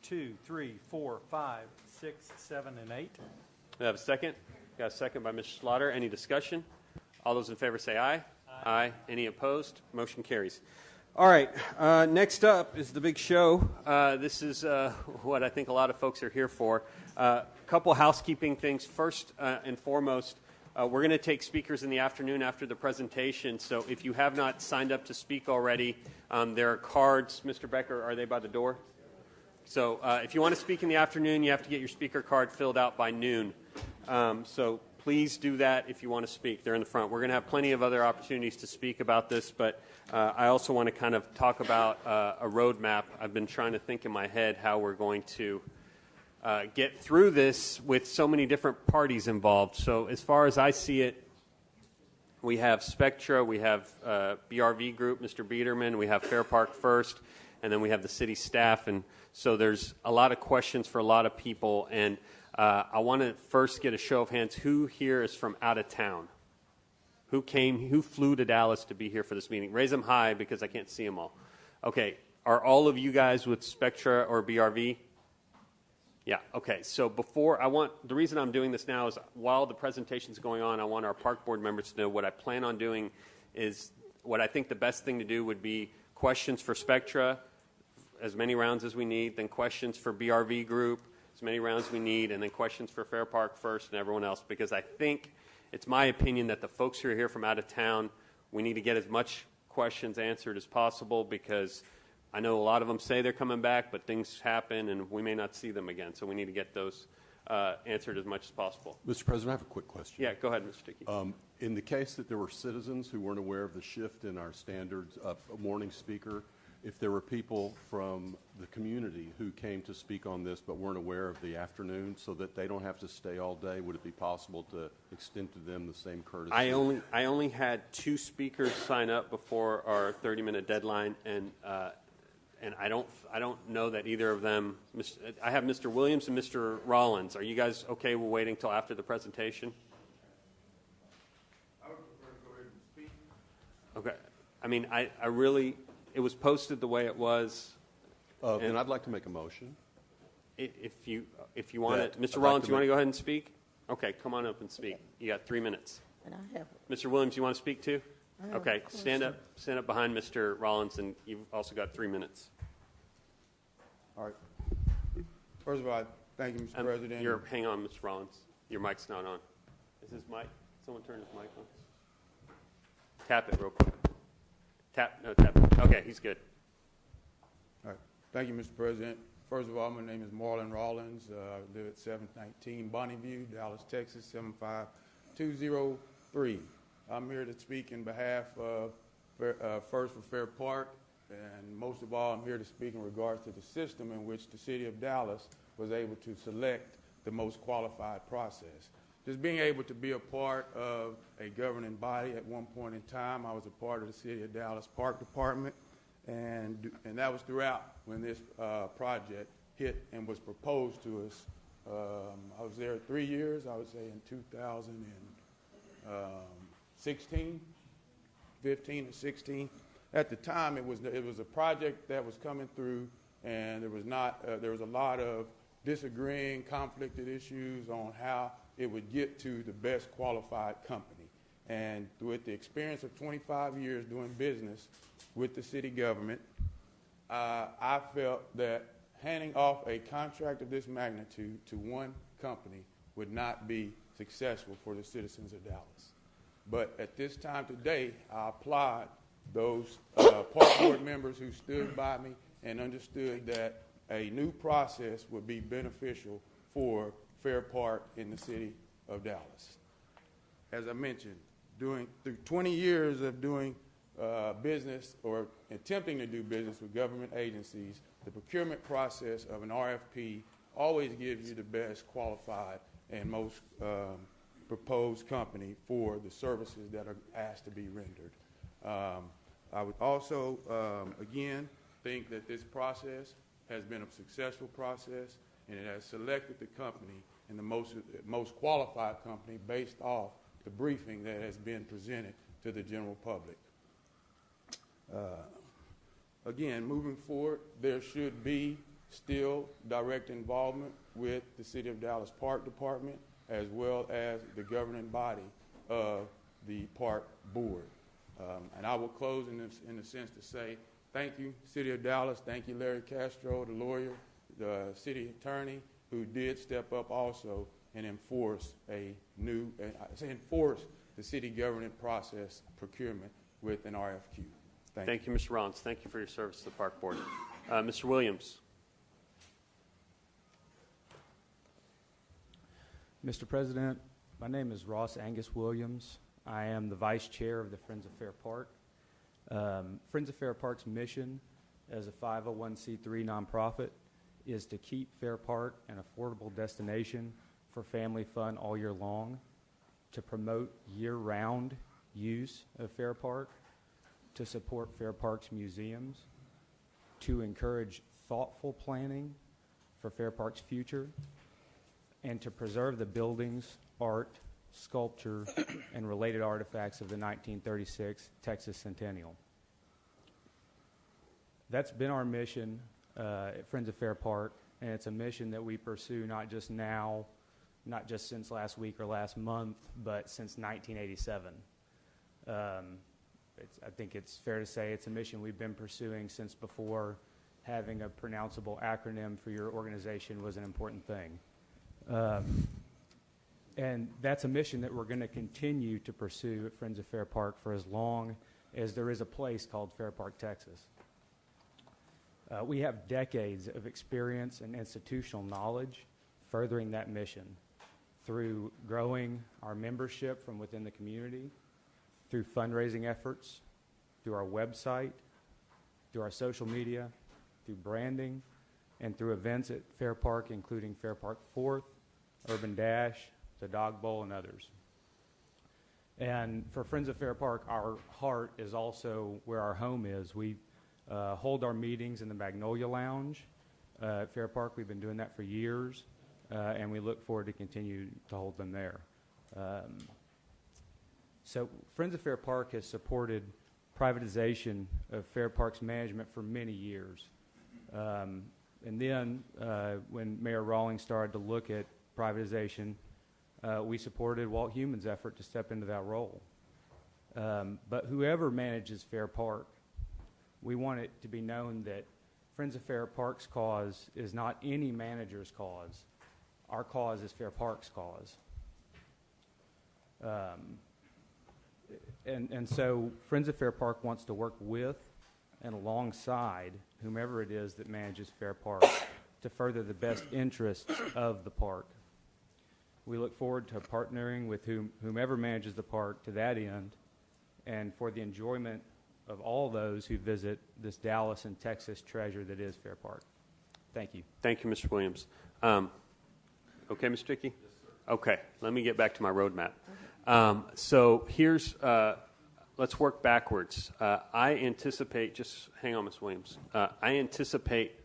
2, 3, 4, 5, 6, 7, and 8. We have a second. Got a second by Mr. Slaughter. Any discussion? All those in favor say aye. Aye. Any opposed? Motion carries. All right. Next up is the big show. This is what I think a lot of folks are here for. A couple housekeeping things. First and foremost, we're going to take speakers in the afternoon after the presentation. So if you have not signed up to speak already, there are cards. Mr. Becker, are they by the door? So if you want to speak in the afternoon, you have to get your speaker card filled out by noon. So please do that if you want to speak. They're in the front. We're going to have plenty of other opportunities to speak about this, but I also want to kind of talk about a roadmap. I've been trying to think in my head how we're going to get through this with so many different parties involved. So as far as I see it, we have Spectra, we have BRV Group, Mr. Biederman, we have Fair Park First, and then we have the city staff. And so there's a lot of questions for a lot of people, and I want to first get a show of hands. Who here is from out of town? Who flew to Dallas to be here for this meeting? Raise them high because I can't see them all. Okay, are all of you guys with Spectra or BRV? Yeah, okay. So the reason I'm doing this now is while the presentation's going on, I want our park board members to know what I plan on doing is what I think the best thing to do would be questions for Spectra, as many rounds as we need, then questions for BRV Group, as many rounds as we need, and then questions for Fair Park First and everyone else, because I think it's my opinion that the folks who are here from out of town, we need to get as much questions answered as possible, because I know a lot of them say they're coming back, but things happen and we may not see them again, so we need to get those answered as much as possible. Mr. President, I have a quick question. Yeah, go ahead, Mr. Dickey. In the case that there were citizens who weren't aware of the shift in our standards of morning speaker, if there were people from the community who came to speak on this but weren't aware of the afternoon so that they don't have to stay all day, would it be possible to extend to them the same courtesy? I only had 2 speakers sign up before our 30-minute deadline, and I don't know that either of them. I have Mr. Williams and Mr. Rollins. Are you guys okay with waiting until after the presentation? I would prefer to go ahead and speak. Okay. I mean, I really. It was posted the way it was. And I'd like to make a motion. If you want it, Mr. I'd Rollins, like you want to go ahead and speak? Okay, come on up and speak. You got 3 minutes. And I have, Mr. Williams, you want to speak too? I have Okay, a stand up behind Mr. Rollins, and you've also got 3 minutes. All right. First of all, thank you, Mr. President. Hang on, Mr. Rollins. Your mic's not on. Is his mic? Someone turn his mic on. Tap it real quick. Tap it. Okay, he's good. All right. Thank you, Mr. President. First of all, my name is Marlon Rollins. I live at 719 Bonneview, Dallas, Texas, 75203. I'm here to speak in behalf of First for Fair Park, and most of all, I'm here to speak in regards to the system in which the city of Dallas was able to select the most qualified process. Just being able to be a part of a governing body at one point in time, I was a part of the City of Dallas Park Department, and that was throughout when this project hit and was proposed to us. I was there 3 years, I would say in 2016, 15 and 16. At the time, it was a project that was coming through, and there was a lot of disagreeing, conflicted issues on how it would get to the best qualified company. And with the experience of 25 years doing business with the city government, I felt that handing off a contract of this magnitude to one company would not be successful for the citizens of Dallas. But at this time today, I applaud those park board members who stood by me and understood that a new process would be beneficial for Fair Park in the city of Dallas. As I mentioned, through 20 years of doing business or attempting to do business with government agencies, the procurement process of an RFP always gives you the best qualified and most proposed company for the services that are asked to be rendered. I would also, again, think that this process has been a successful process, and it has selected the company and the most qualified company based off the briefing that has been presented to the general public. Again, moving forward, there should be still direct involvement with the City of Dallas Park Department as well as the governing body of the Park Board. And I will close in a sense to say thank you, City of Dallas. Thank you, Larry Castro, the lawyer, the city attorney, who did step up also and enforce enforce the city governing process procurement with an RFQ. Thank you, Mr. Rollins. Thank you for your service to the Park Board. Mr. Williams. Mr. President, my name is Ross Angus Williams. I am the Vice Chair of the Friends of Fair Park. Friends of Fair Park's mission as a 501c3 nonprofit is to keep Fair Park an affordable destination for family fun all year long, to promote year-round use of Fair Park, to support Fair Park's museums, to encourage thoughtful planning for Fair Park's future, and to preserve the buildings, art, sculpture, and related artifacts of the 1936 Texas Centennial. That's been our mission at Friends of Fair Park, and it's a mission that we pursue not just now, not just since last week or last month, but since 1987. I think it's fair to say it's a mission we've been pursuing since before having a pronounceable acronym for your organization was an important thing. And that's a mission that we're going to continue to pursue at Friends of Fair Park for as long as there is a place called Fair Park, Texas. We have decades of experience and institutional knowledge furthering that mission through growing our membership from within the community, through fundraising efforts, through our website, through our social media, through branding, and through events at Fair Park, including Fair Park 4th, Urban Dash, the Dog Bowl, and others. And for Friends of Fair Park, our heart is also where our home is. We hold our meetings in the Magnolia Lounge at Fair Park. We've been doing that for years, and we look forward to continue to hold them there. So Friends of Fair Park has supported privatization of Fair Park's management for many years. And then when Mayor Rawlings started to look at privatization, we supported Walt Heuman's effort to step into that role. But whoever manages Fair Park, we want it to be known that Friends of Fair Park's cause is not any manager's cause. Our cause is Fair Park's cause. And so Friends of Fair Park wants to work with and alongside whomever it is that manages Fair Park to further the best interests of the park. We look forward to partnering with whomever manages the park to that end and for the enjoyment of all those who visit this Dallas and Texas treasure that is Fair Park. Thank you. Thank you, Mr. Williams. Okay, Mr. Dickey? Yes, sir. Okay, let me get back to my roadmap. So here's, let's work backwards. I anticipate, just hang on, Ms. Williams. I anticipate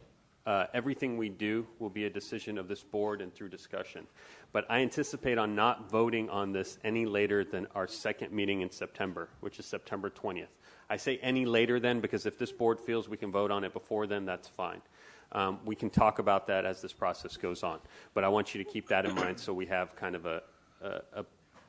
everything we do will be a decision of this board and through discussion. But I anticipate on not voting on this any later than our second meeting in September, which is September 20th. I say any later than because if this board feels we can vote on it before then, that's fine. We can talk about that as this process goes on. But I want you to keep that in mind so we have kind of a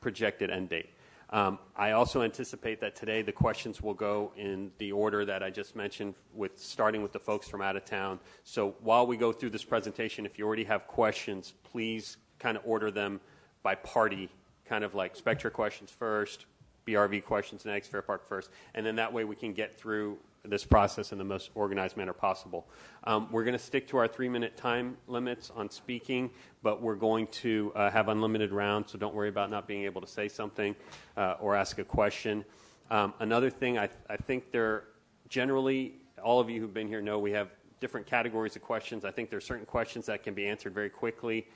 projected end date. I also anticipate that today the questions will go in the order that I just mentioned, starting with the folks from out of town. So while we go through this presentation, if you already have questions, please kind of order them by party, kind of like Spectra questions first, BRV questions next, Fair Park first, and then that way we can get through this process in the most organized manner possible. We're going to stick to our 3-minute time limits on speaking, but we're going to have unlimited rounds, so don't worry about not being able to say something or ask a question. Another thing, I think generally, all of you who've been here know we have different categories of questions. I think there are certain questions that can be answered very quickly.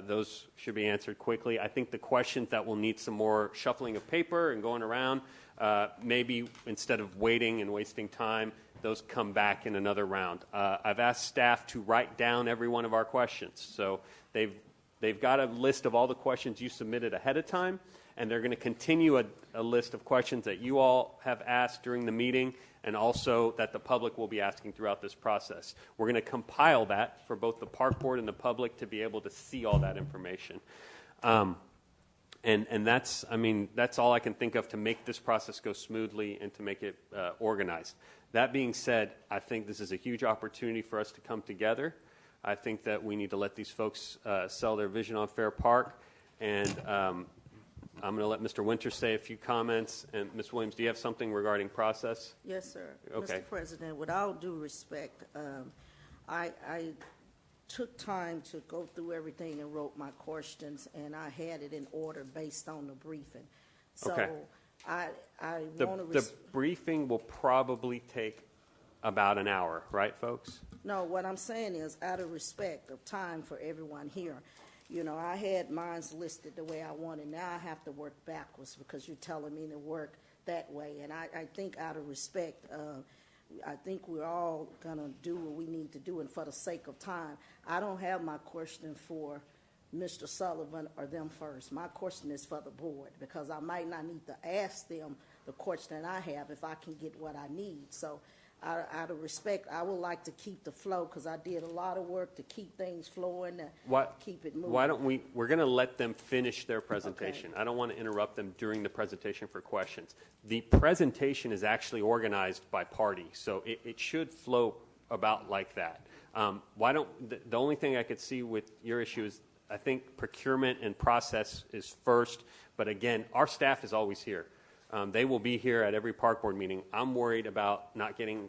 Those should be answered quickly. I think the questions that will need some more shuffling of paper and going around, maybe instead of waiting and wasting time, those come back in another round. I've asked staff to write down every one of our questions. So they've got a list of all the questions you submitted ahead of time, and they're going to continue a list of questions that you all have asked during the meeting and also that the public will be asking throughout this process. We're going to compile that for both the park board and the public to be able to see all that information. And that's, I mean, that's all I can think of to make this process go smoothly and to make it organized. That being said, I think this is a huge opportunity for us to come together. I think that we need to let these folks sell their vision on Fair Park. And I'm going to let Mr. Winters say a few comments. And Ms. Williams, do you have something regarding process? Yes, sir. Okay. Mr. President, with all due respect, I took time to go through everything and wrote my questions, and I had it in order based on the briefing. So Okay. I The want to... briefing will probably take about an hour, right, folks? No, what I'm saying is, out of respect of time for everyone here, you know, I had mine's listed the way I wanted. Now I have to work backwards because you're telling me to work that way. And I think out of respect, I think we're all going to do what we need to do. And for the sake of time, I don't have my question for Mr. Sullivan or them first. My question is for the board because I might not need to ask them the question I have if I can get what I need. So out of respect, I would like to keep the flow because I did a lot of work to keep things flowing, keep it moving. Why don't we're going to let them finish their presentation. Okay. I don't want to interrupt them during the presentation for questions. The presentation is actually organized by party, so it should flow about like that. The only thing I could see with your issue is I think procurement and process is first, but again, our staff is always here. They will be here at every park board meeting. I'm worried about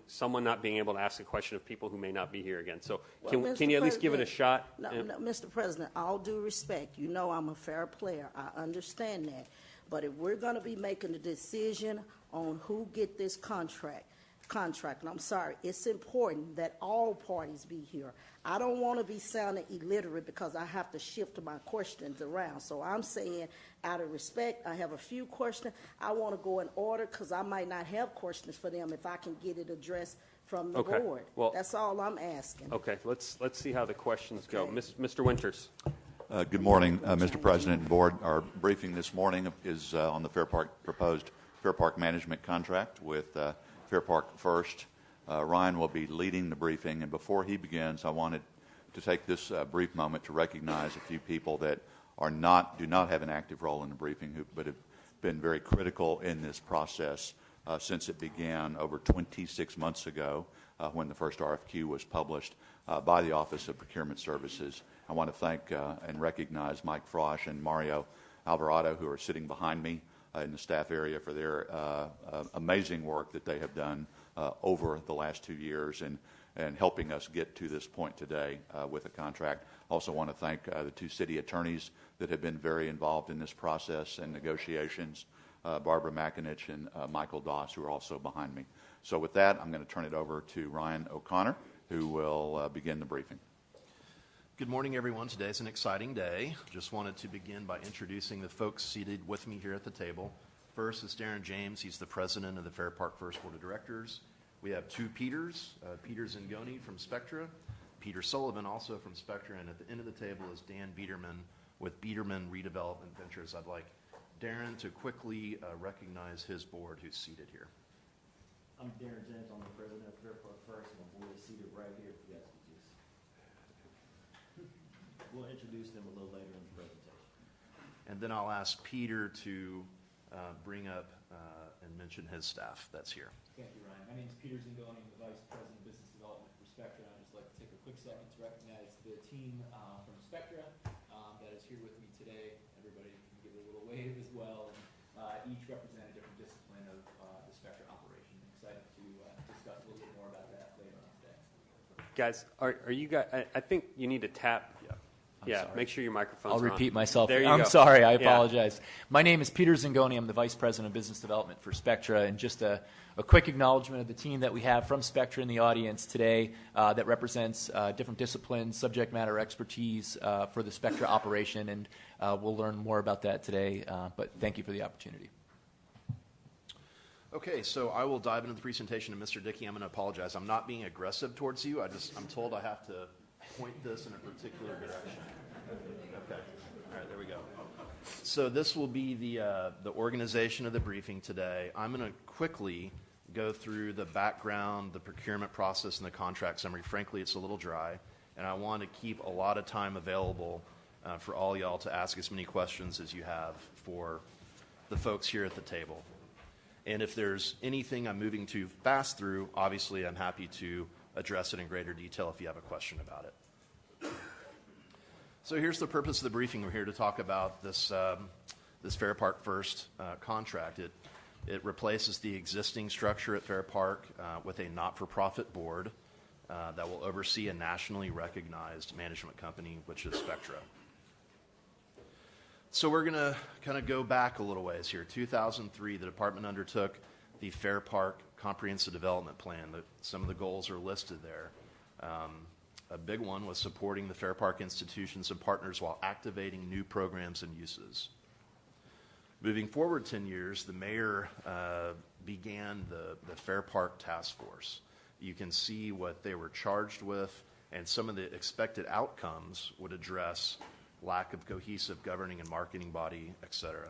someone not being able to ask a question of people who may not be here again. So can you at least give it a shot? No, Mr. President, all due respect, you know I'm a fair player. I understand that. But if we're going to be making a decision on who get this contract, and I'm sorry, it's important that all parties be here. I don't want to be sounding illiterate because I have to shift my questions around. So I'm saying, out of respect, I have a few questions. I want to go in order because I might not have questions for them if I can get it addressed from the board. Well, that's all I'm asking. Okay, let's see how the questions go. Mr. Winters. Good morning, Mr. President and Board. Our briefing this morning is on the proposed Fair Park management contract with Fair Park First. Ryan will be leading the briefing, and before he begins, I wanted to take this brief moment to recognize a few people that do not have an active role in the briefing, but have been very critical in this process since it began over 26 months ago when the first RFQ was published by the Office of Procurement Services. I want to thank and recognize Mike Frosch and Mario Alvarado, who are sitting behind me in the staff area, for their amazing work that they have done over the last 2 years and helping us get to this point today with a contract. Also want to thank the two city attorneys that have been very involved in this process and negotiations, Barbara McInich and Michael Doss, who are also behind me. So with that, I'm going to turn it over to Ryan O'Connor, who will begin the briefing. Good morning, everyone. Today is an exciting day. Just wanted to begin by introducing the folks seated with me here at the table. First is Darren James. He's the president of the Fair Park First Board of Directors. We have two Peters, Peter Zingoni from Spectra, Peter Sullivan also from Spectra, and at the end of the table is Dan Biederman with Biederman Redevelopment Ventures. I'd like Darren to quickly recognize his board who's seated here. I'm Darren James. I'm the president of Fair Park First, and my board is seated right here. If you guys could just... We'll introduce them a little later in the presentation. And then I'll ask Peter to bring up and mention his staff that's here. Thank you, Ryan. My name is Peter Zingoni. I'm the Vice President of Business Development for Spectra. I'd just like to take a quick second to recognize the team from Spectra that is here with me today. Everybody can give a little wave as well. And, each represent a different discipline of the Spectra operation. I'm excited to discuss a little bit more about that later on today. Guys, are you guys? I think you need to tap. Yeah, make sure your microphone's I'll on. repeat myself. There you I'm go. sorry. I apologize. My name is Peter Zingoni. I'm the Vice President of Business Development for Spectra. And just a quick acknowledgement of the team that we have from Spectra in the audience today that represents different disciplines, subject matter expertise for the Spectra operation. And we'll learn more about that today. But thank you for the opportunity. Okay, so I will dive into the presentation. And Mr. Dickey, I'm going to apologize. I'm not being aggressive towards you. I'm told I have to point this in a particular direction. Okay. All right, there we go. So this will be the organization of the briefing today. I'm going to quickly go through the background, the procurement process, and the contract summary. Frankly, it's a little dry, and I want to keep a lot of time available for all y'all to ask as many questions as you have for the folks here at the table. And if there's anything I'm moving too fast through, obviously I'm happy to address it in greater detail if you have a question about it. So here's the purpose of the briefing. We're here to talk about this Fair Park First contract. It replaces the existing structure at Fair Park with a not-for-profit board that will oversee a nationally recognized management company, which is Spectra. So we're going to kind of go back a little ways here. 2003, the department undertook the Fair Park Comprehensive Development Plan. Some of the goals are listed there. A big one was supporting the Fair Park institutions and partners while activating new programs and uses. Moving forward 10 years, the mayor began the Fair Park Task Force. You can see what they were charged with, and some of the expected outcomes would address lack of cohesive governing and marketing body, et cetera.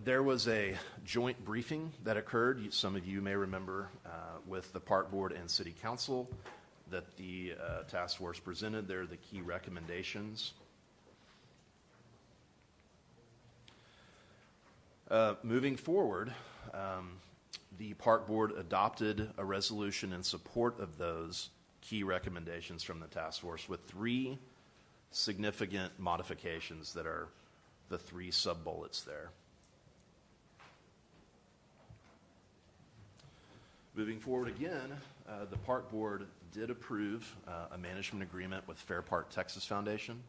There was a joint briefing that occurred, some of you may remember, with the Park Board and City Council that the task force presented. There are the key recommendations. Moving forward, the Park Board adopted a resolution in support of those key recommendations from the task force with 3 significant modifications that are the 3 sub-bullets there. Moving forward again, the Park Board did approve a management agreement with Fair Park Texas Foundation.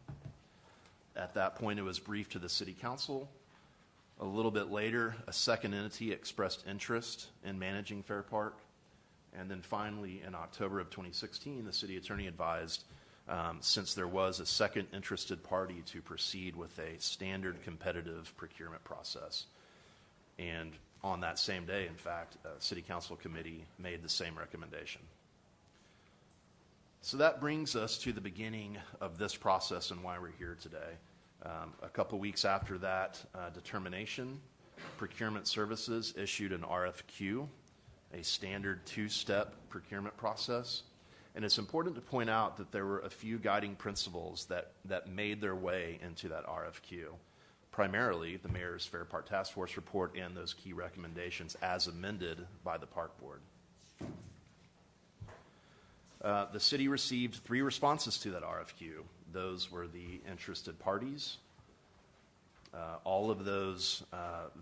At that point, it was briefed to the City Council. A little bit later, a second entity expressed interest in managing Fair Park. And then finally, in October of 2016, the city attorney advised, since there was a second interested party, to proceed with a standard competitive procurement process. And on that same day, in fact, a city council committee made the same recommendation. So that brings us to the beginning of this process and why we're here today. A couple weeks after that determination, Procurement Services issued an RFQ, a standard 2-step procurement process. And it's important to point out that there were a few guiding principles that made their way into that RFQ. Primarily, the Mayor's Fair Park Task Force report and those key recommendations as amended by the Park Board. The city received 3 responses to that RFQ. Those were the interested parties. All of those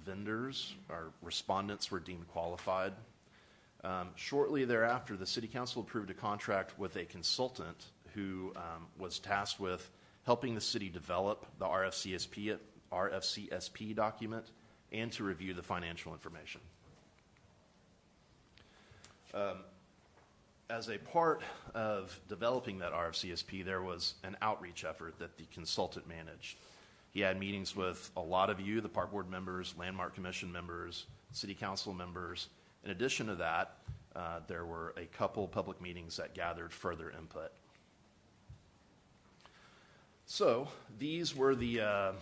vendors or respondents were deemed qualified. Shortly thereafter, the City Council approved a contract with a consultant who was tasked with helping the city develop the RFCSP document and to review the financial information. As a part of developing that RFCSP, there was an outreach effort that the consultant managed. He had meetings with a lot of you, the Park Board members, Landmark Commission members, City Council members. In addition to that, there were a couple public meetings that gathered further input. So these were the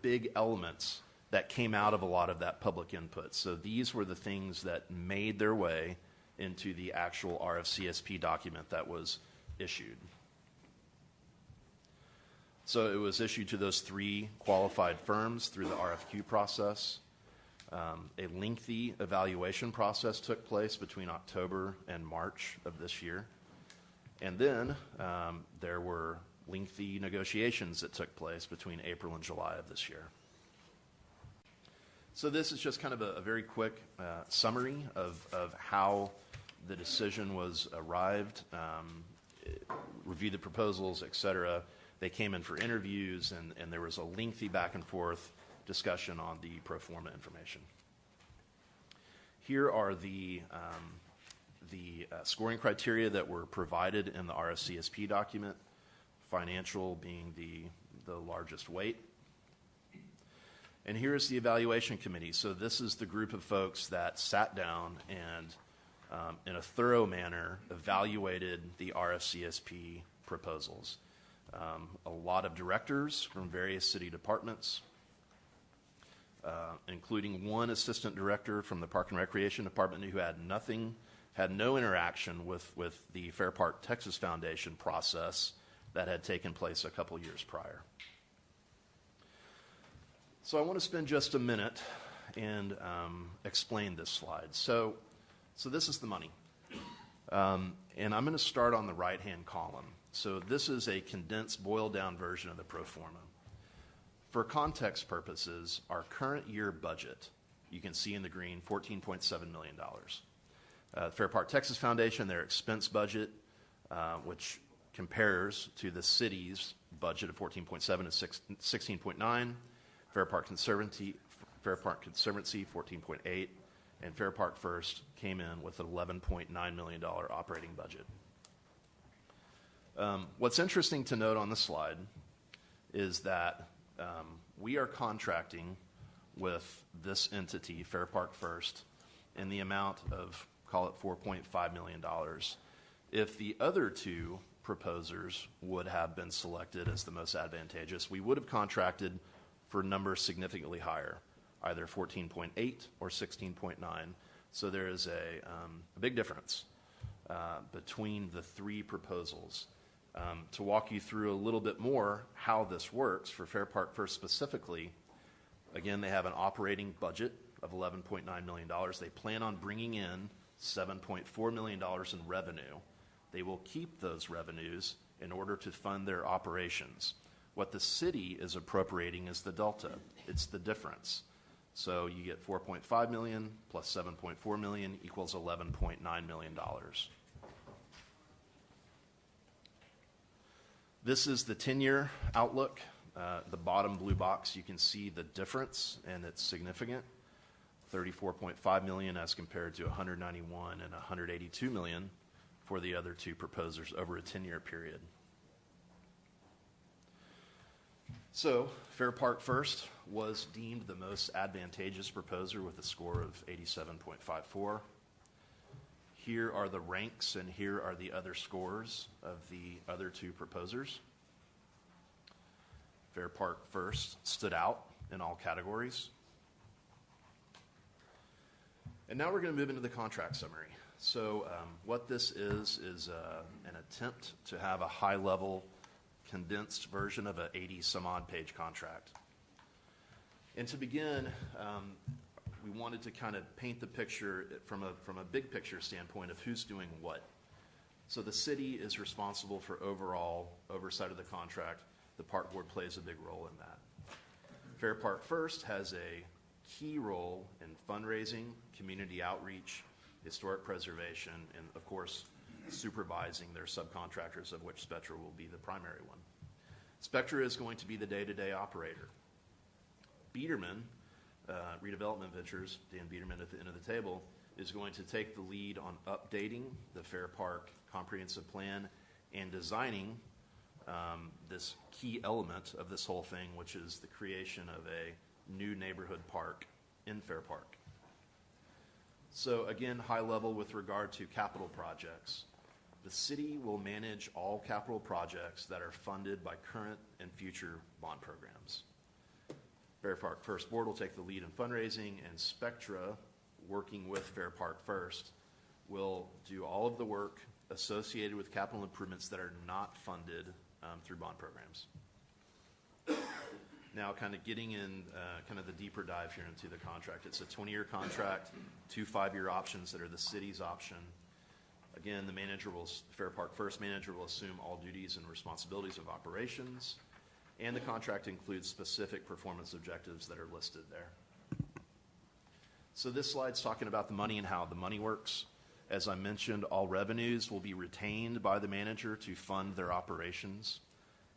big elements that came out of a lot of that public input. So these were the things that made their way into the actual RFCSP document that was issued. So it was issued to those 3 qualified firms through the RFQ process. A lengthy evaluation process took place between October and March of this year. And then there were lengthy negotiations that took place between April and July of this year. So this is just kind of a very quick summary of how the decision was arrived, reviewed the proposals, et cetera. They came in for interviews, and there was a lengthy back and forth discussion on the pro forma information. Here are the scoring criteria that were provided in the RFCSP document, financial being the largest weight. And here's the evaluation committee. So this is the group of folks that sat down and, in a thorough manner, evaluated the RFCSP proposals. A lot of directors from various city departments, including one assistant director from the Park and Recreation Department who had no interaction with the Fair Park Texas Foundation process that had taken place a couple years prior. So I want to spend just a minute and explain this slide. So this is the money. And I'm going to start on the right-hand column. So this is a condensed, boiled-down version of the pro forma. For context purposes, our current year budget, you can see in the green, $14.7 million. Fair Park Texas Foundation, their expense budget, which compares to the city's budget of 14.7 to 16.9, Fair Park Conservancy 14.8, and Fair Park First came in with an $11.9 million operating budget. What's interesting to note on this slide is that we are contracting with this entity, Fair Park First, in the amount of, call it $4.5 million. If the other two proposers would have been selected as the most advantageous, we would have contracted for numbers significantly higher, either 14.8 or 16.9. So there is a big difference between the three proposals. To walk you through a little bit more how this works for Fair Park First specifically, again, they have an operating budget of $11.9 million. They plan on bringing in $7.4 million in revenue. They will keep those revenues in order to fund their operations. What the city is appropriating is the delta. It's the difference. So you get $4.5 million plus $7.4 million equals $11.9 million. This is the 10-year outlook. The bottom blue box, you can see the difference, and it's significant. $34.5 million as compared to $191 and $182 million for the other two proposers over a 10-year period. So Fair Park First was deemed the most advantageous proposer with a score of 87.54. Here are the ranks, and here are the other scores of the other two proposers. Fair Park First stood out in all categories. And now we're going to move into the contract summary. So what this is an attempt to have a high-level condensed version of an 80-some-odd page contract. And to begin, we wanted to kind of paint the picture from a big picture standpoint of who's doing what. So the city is responsible for overall oversight of the contract. The park board plays a big role in that. Fair Park First has a key role in fundraising, community outreach, historic preservation, and of course, supervising their subcontractors, of which Spectra will be the primary one. Spectra is going to be the day-to-day operator. Biederman, Redevelopment Ventures, Dan Biederman at the end of the table, is going to take the lead on updating the Fair Park Comprehensive Plan and designing this key element of this whole thing, which is the creation of a new neighborhood park in Fair Park. So again, high level with regard to capital projects. The city will manage all capital projects that are funded by current and future bond programs. Fair Park First Board will take the lead in fundraising, and Spectra, working with Fair Park First, will do all of the work associated with capital improvements that are not funded through bond programs. Now, kind of getting in kind of the deeper dive here into the contract. It's a 20-year contract, 2 5-year options that are the city's option. Again, the Fair Park First manager will assume all duties and responsibilities of operations, and the contract includes specific performance objectives that are listed there. So this slide's talking about the money and how the money works. As I mentioned, all revenues will be retained by the manager to fund their operations.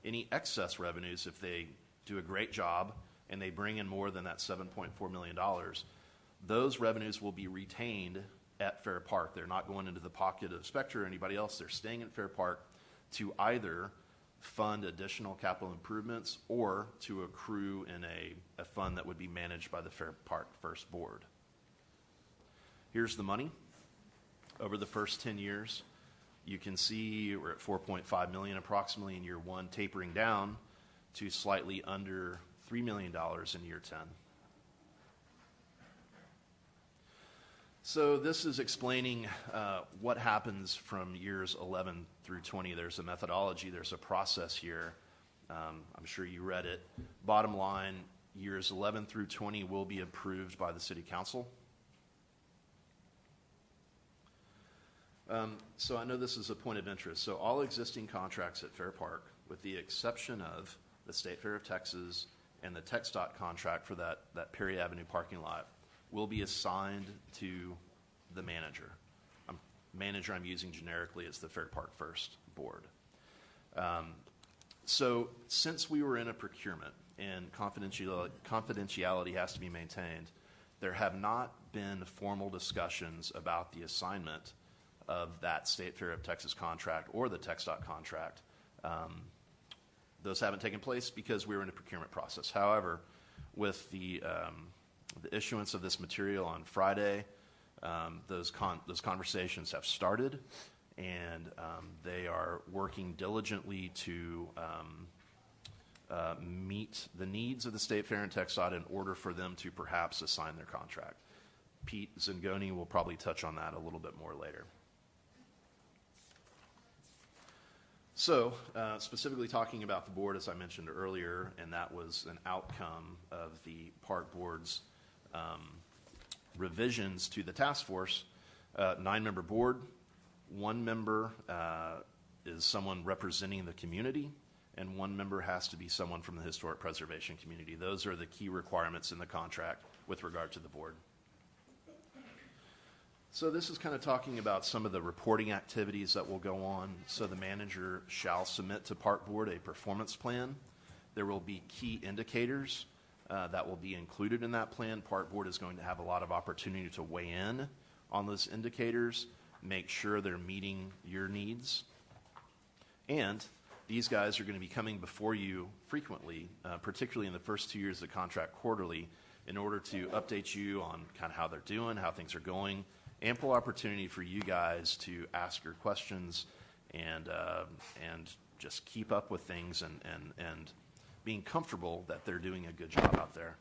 Any excess revenues, if they do a great job and they bring in more than that $7.4 million, those revenues will be retained at Fair Park. They're not going into the pocket of Spectra or anybody else. They're staying at Fair Park to either fund additional capital improvements or to accrue in a fund that would be managed by the Fair Park First Board. Here's the money. Over the first 10 years, you can see we're at $4.5 million approximately in year 1, tapering down to slightly under $3 million in year 10. So this is explaining what happens from years 11 through 20. There's a methodology, there's a process here. I'm sure you read it. Bottom line, years 11 through 20 will be approved by the City Council. So I know this is a point of interest. So all existing contracts at Fair Park, with the exception of the State Fair of Texas and the TxDOT contract for that Perry Avenue parking lot, will be assigned to the manager. Manager I'm using generically is the Fair Park First Board. So since we were in a procurement and confidentiality has to be maintained, there have not been formal discussions about the assignment of that State Fair of Texas contract or the TxDOT contract. Those haven't taken place because we were in a procurement process. However, with the issuance of this material on Friday, those conversations have started, and they are working diligently to meet the needs of the State Fair and TxDOT in order for them to perhaps assign their contract. Pete Zingoni will probably touch on that a little bit more later. So, specifically talking about the board, as I mentioned earlier, and that was an outcome of the Park Board's revisions to the task force. 9-member board, 1 member is someone representing the community, and 1 member has to be someone from the historic preservation community. Those are the key requirements in the contract with regard to the board. So this is kind of talking about some of the reporting activities that will go on. So the manager shall submit to Park Board a performance plan. There will be key indicators that will be included in that plan. Park Board is going to have a lot of opportunity to weigh in on those indicators, make sure they're meeting your needs. And these guys are going to be coming before you frequently, particularly in the first 2 years of the contract quarterly, in order to update you on kind of how they're doing, how things are going. Ample opportunity for you guys to ask your questions and just keep up with things and being comfortable that they're doing a good job out there.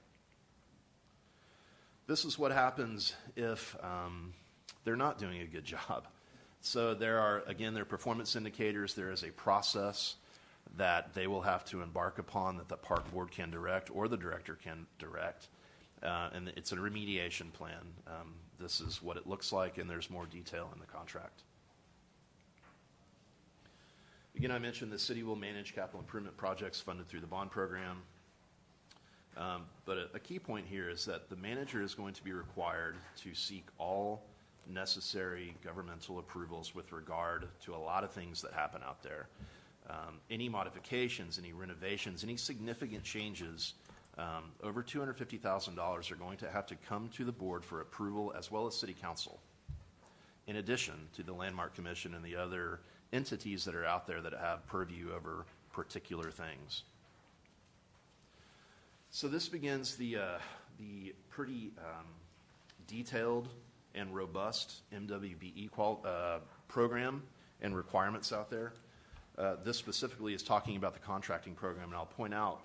This is what happens if they're not doing a good job. So there are, again, there are performance indicators. There is a process that they will have to embark upon that the Park Board can direct or the director can direct. And it's a remediation plan. This is what it looks like, and there's more detail in the contract. Again, I mentioned the city will manage capital improvement projects funded through the bond program. But a key point here is that the manager is going to be required to seek all necessary governmental approvals with regard to a lot of things that happen out there. Any modifications, any renovations, any significant changes over $250,000 are going to have to come to the board for approval as well as city council, in addition to the Landmark Commission and the other entities that are out there that have purview over particular things. So this begins the pretty detailed and robust MWBE program and requirements out there. This specifically is talking about the contracting program, and I'll point out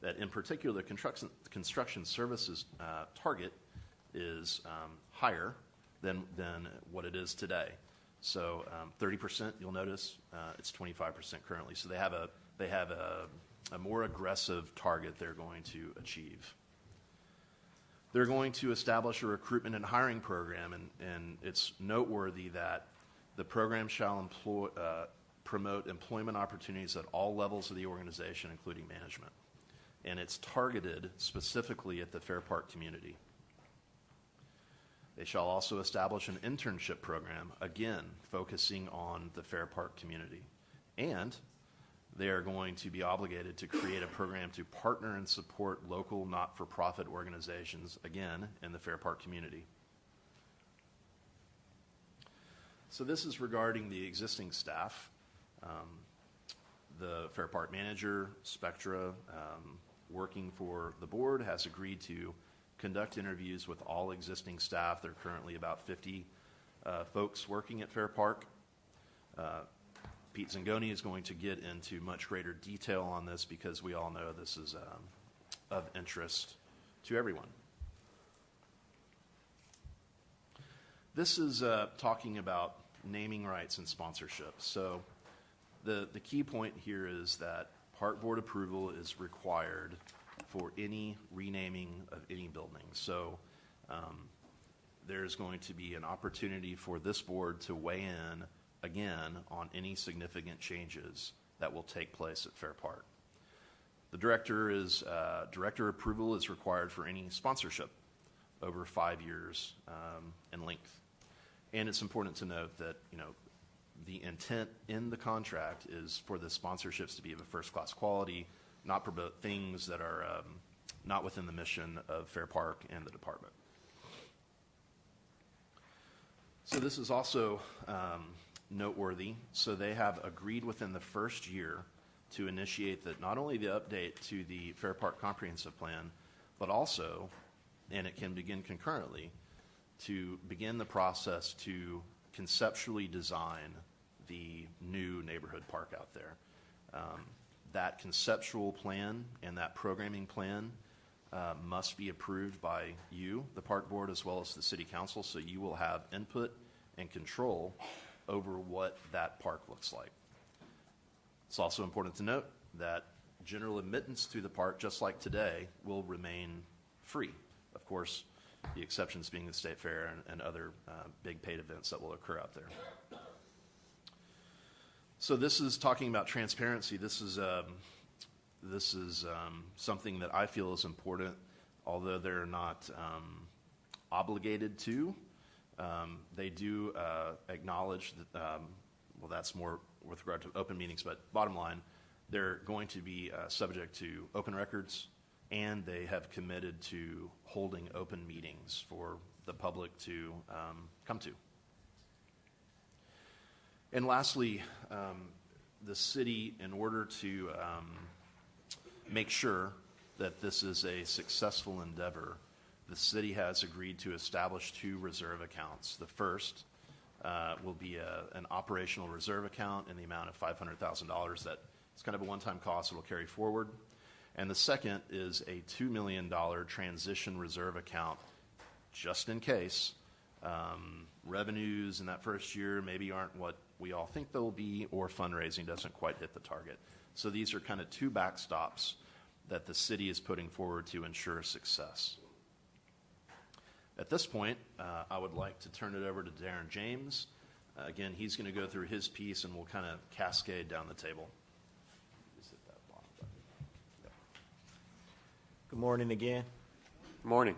that in particular, the construction services target is higher than what it is today. So 30%, you'll notice, it's 25% currently. So they have a more aggressive target they're going to achieve. They're going to establish a recruitment and hiring program, and it's noteworthy that the program shall promote employment opportunities at all levels of the organization, including management. And it's targeted specifically at the Fair Park community. They shall also establish an internship program, again, focusing on the Fair Park community. And they are going to be obligated to create a program to partner and support local not-for-profit organizations, again, in the Fair Park community. So this is regarding the existing staff. The Fair Park manager, Spectra, working for the board, has agreed to conduct interviews with all existing staff. There are currently about 50 folks working at Fair Park. Pete Zingoni is going to get into much greater detail on this because we all know this is of interest to everyone. This is talking about naming rights and sponsorship. So the key point here is that park board approval is required for any renaming of any building. So there's going to be an opportunity for this board to weigh in again on any significant changes that will take place at Fair Park. The director approval is required for any sponsorship over 5 years in length. And it's important to note that, the intent in the contract is for the sponsorships to be of a first-class quality, not promote things that are not within the mission of Fair Park and the department. So this is also noteworthy. So they have agreed within the first year to initiate not only the update to the Fair Park Comprehensive Plan, but also, and it can begin concurrently, to begin the process to conceptually design the new neighborhood park out there. That conceptual plan and that programming plan must be approved by you, the park board, as well as the city council, so you will have input and control over what that park looks like. It's also important to note that general admittance to the park, just like today, will remain free. Of course, the exceptions being the State Fair and other big paid events that will occur out there. So this is talking about transparency. This is something that I feel is important, although they're not obligated to. They do acknowledge that, well, that's more with regard to open meetings, but bottom line, they're going to be subject to open records, and they have committed to holding open meetings for the public to come to. And lastly, the city, in order to make sure that this is a successful endeavor, the city has agreed to establish 2 reserve accounts. The first will be an operational reserve account in the amount of $500,000 that it's kind of a one-time cost that will carry forward. And the second is a $2 million transition reserve account, just in case revenues in that first year maybe aren't what we all think they'll be, or fundraising doesn't quite hit the target. So these are kind of 2 backstops that the city is putting forward to ensure success. At this point, I would like to turn it over to Darren James. Again, he's going to go through his piece, and we'll kind of cascade down the table. Just hit that bottom button. Yep. Good morning again. Morning.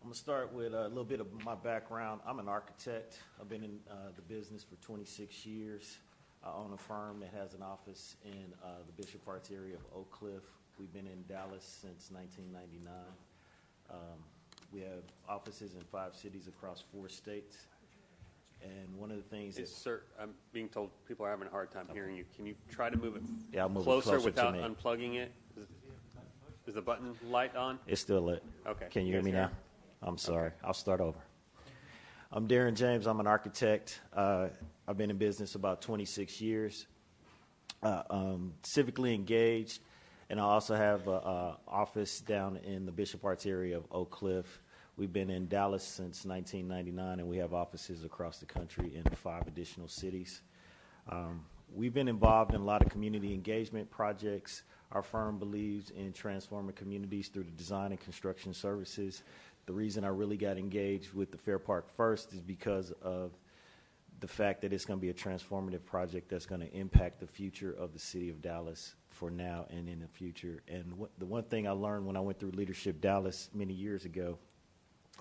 I'm going to start with a little bit of my background. I'm an architect. I've been in the business for 26 years. I own a firm that has an office in the Bishop Arts area of Oak Cliff. We've been in Dallas since 1999. We have offices in 5 cities across 4 states. And one of the things that... Sir, I'm being told people are having a hard time hearing you. Can you try to move it I'll move closer it closer without to me. unplugging it? Is the button light on? It's still lit. Okay. Can you hear me now? I'm sorry. Okay. I'll start over. I'm Darren James. I'm an architect. I've been in business about 26 years. Civically engaged, and I also have an office down in the Bishop Arts area of Oak Cliff. We've been in Dallas since 1999, and we have offices across the country in 5 additional cities. We've been involved in a lot of community engagement projects. Our firm believes in transforming communities through the design and construction services. The reason I really got engaged with the Fair Park First is because of the fact that it's going to be a transformative project that's going to impact the future of the city of Dallas for now and in the future. And the one thing I learned when I went through Leadership Dallas many years ago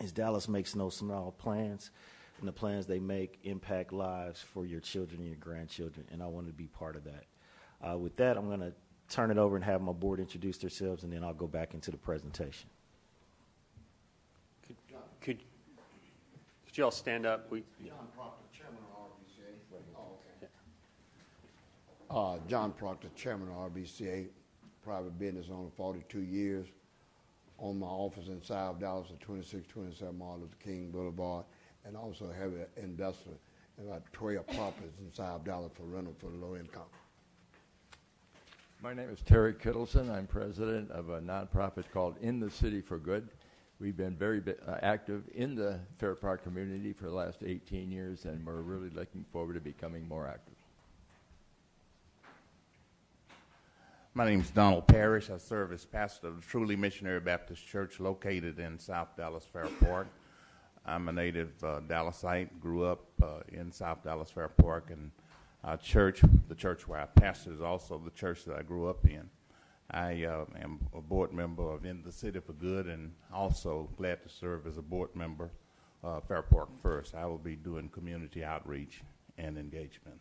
is Dallas makes no small plans, and the plans they make impact lives for your children and your grandchildren, and I want to be part of that. With that, I'm going to turn it over and have my board introduce themselves, and then I'll go back into the presentation. Could you all stand up? John Proctor, Chairman of RBCA. John Proctor, Chairman of RBCA, private business owner, 42 years. Own my office in South Dallas at 2627 Martin Luther King Boulevard, and also have an investor in about 12 properties in South Dallas for rental for low income. My name is Terry Kittleson. I'm president of a nonprofit called In the City for Good. We've been very active in the Fair Park community for the last 18 years, and we're really looking forward to becoming more active. My name is Donald Parrish. I serve as pastor of the Truly Missionary Baptist Church located in South Dallas Fair Park. I'm a native Dallasite, grew up in South Dallas Fair Park, and our church, the church where I pastor, is also the church that I grew up in. I am a board member of In the City for Good, and also glad to serve as a board member of Fair Park First. I will be doing community outreach and engagement.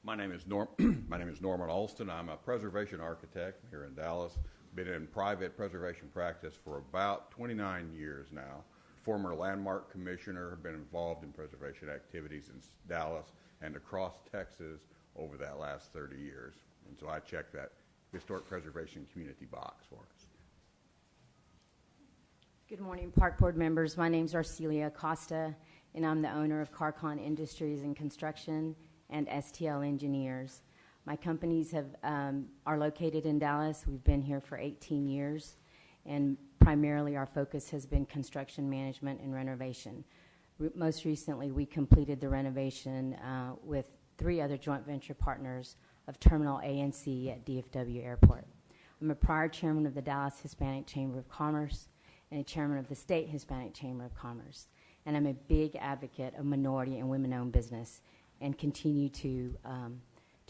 My name is Norman Alston. I'm a preservation architect here in Dallas. Been in private preservation practice for about 29 years now. Former landmark commissioner, been involved in preservation activities in Dallas and across Texas over that last 30 years. And so I check that historic preservation community box for us. Good morning, Park Board members. My name is Arcelia Costa, and I'm the owner of Carcon Industries and Construction and STL Engineers. My companies are located in Dallas. We've been here for 18 years, and primarily our focus has been construction management and renovation. Most recently, we completed the renovation with 3 other joint venture partners of Terminal A and C at DFW Airport. I'm a prior chairman of the Dallas Hispanic Chamber of Commerce and a chairman of the State Hispanic Chamber of Commerce. And I'm a big advocate of minority and women-owned business, and continue to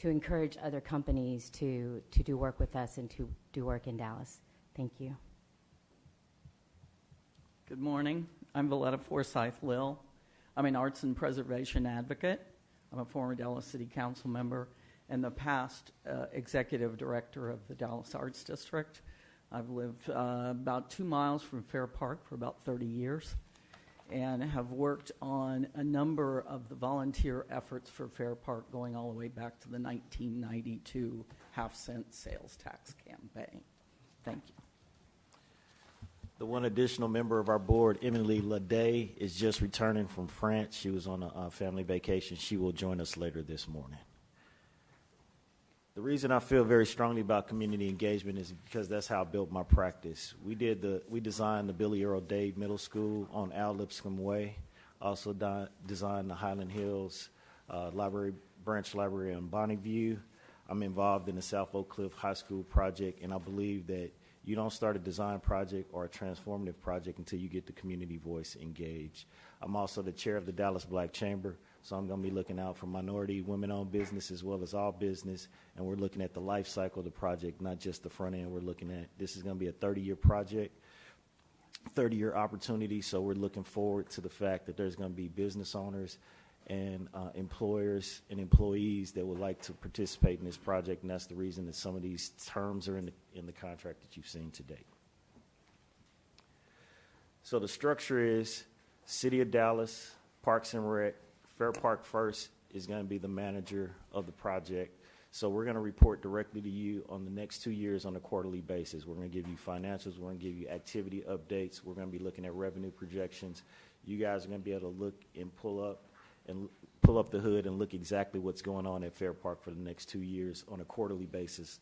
encourage other companies to do work with us and to do work in Dallas. Thank you. Good morning. I'm Valletta Forsyth Lill. I'm an arts and preservation advocate. I'm a former Dallas City Council member and the past executive director of the Dallas Arts District. I've lived about 2 miles from Fair Park for about 30 years. And have worked on a number of the volunteer efforts for Fair Park going all the way back to the 1992 half-cent sales tax campaign. Thank you. The one additional member of our board, Emily Lede, is just returning from France. She was on a family vacation. She will join us later this morning. The reason I feel very strongly about community engagement is because that's how I built my practice. We designed the Billy Earl Dade Middle School on Al Lipscomb Way. Also designed the Highland Hills Branch Library on Bonneview. I'm involved in the South Oak Cliff High School project, and I believe that you don't start a design project or a transformative project until you get the community voice engaged. I'm also the chair of the Dallas Black Chamber, so I'm going to be looking out for minority, women-owned business as well as all business, and we're looking at the life cycle of the project, not just the front end. We're looking at, this is going to be a 30-year project, 30-year opportunity, so we're looking forward to the fact that there's going to be business owners and employers and employees that would like to participate in this project, and that's the reason that some of these terms are in the contract that you've seen to date. So the structure is City of Dallas, Parks and Rec, Fair Park First is going to be the manager of the project. So we're going to report directly to you on the next 2 years on a quarterly basis. We're going to give you financials. We're going to give you activity updates. We're going to be looking at revenue projections. You guys are going to be able to look and pull up the hood and look exactly what's going on at Fair Park for the next 2 years on a quarterly basis,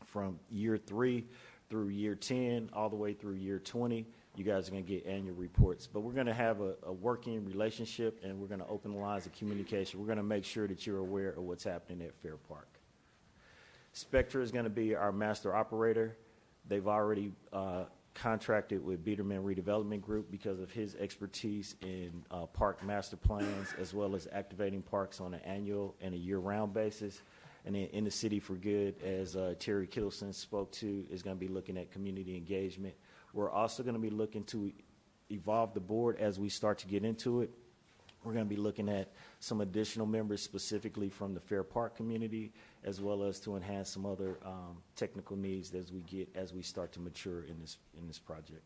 from year 3 through year 10, all the way through year 20. You guys are going to get annual reports. But we're going to have a working relationship, and we're going to open the lines of communication. We're going to make sure that you're aware of what's happening at Fair Park. Spectra is going to be our master operator. They've already contracted with Biederman Redevelopment Group because of his expertise in park master plans, as well as activating parks on an annual and a year-round basis. And then In the City for Good, as Terry Kittleson spoke to, is going to be looking at community engagement. We're also going to be looking to evolve the board as we start to get into it. We're going to be looking at some additional members specifically from the Fair Park community, as well as to enhance some other technical needs as we start to mature in this project.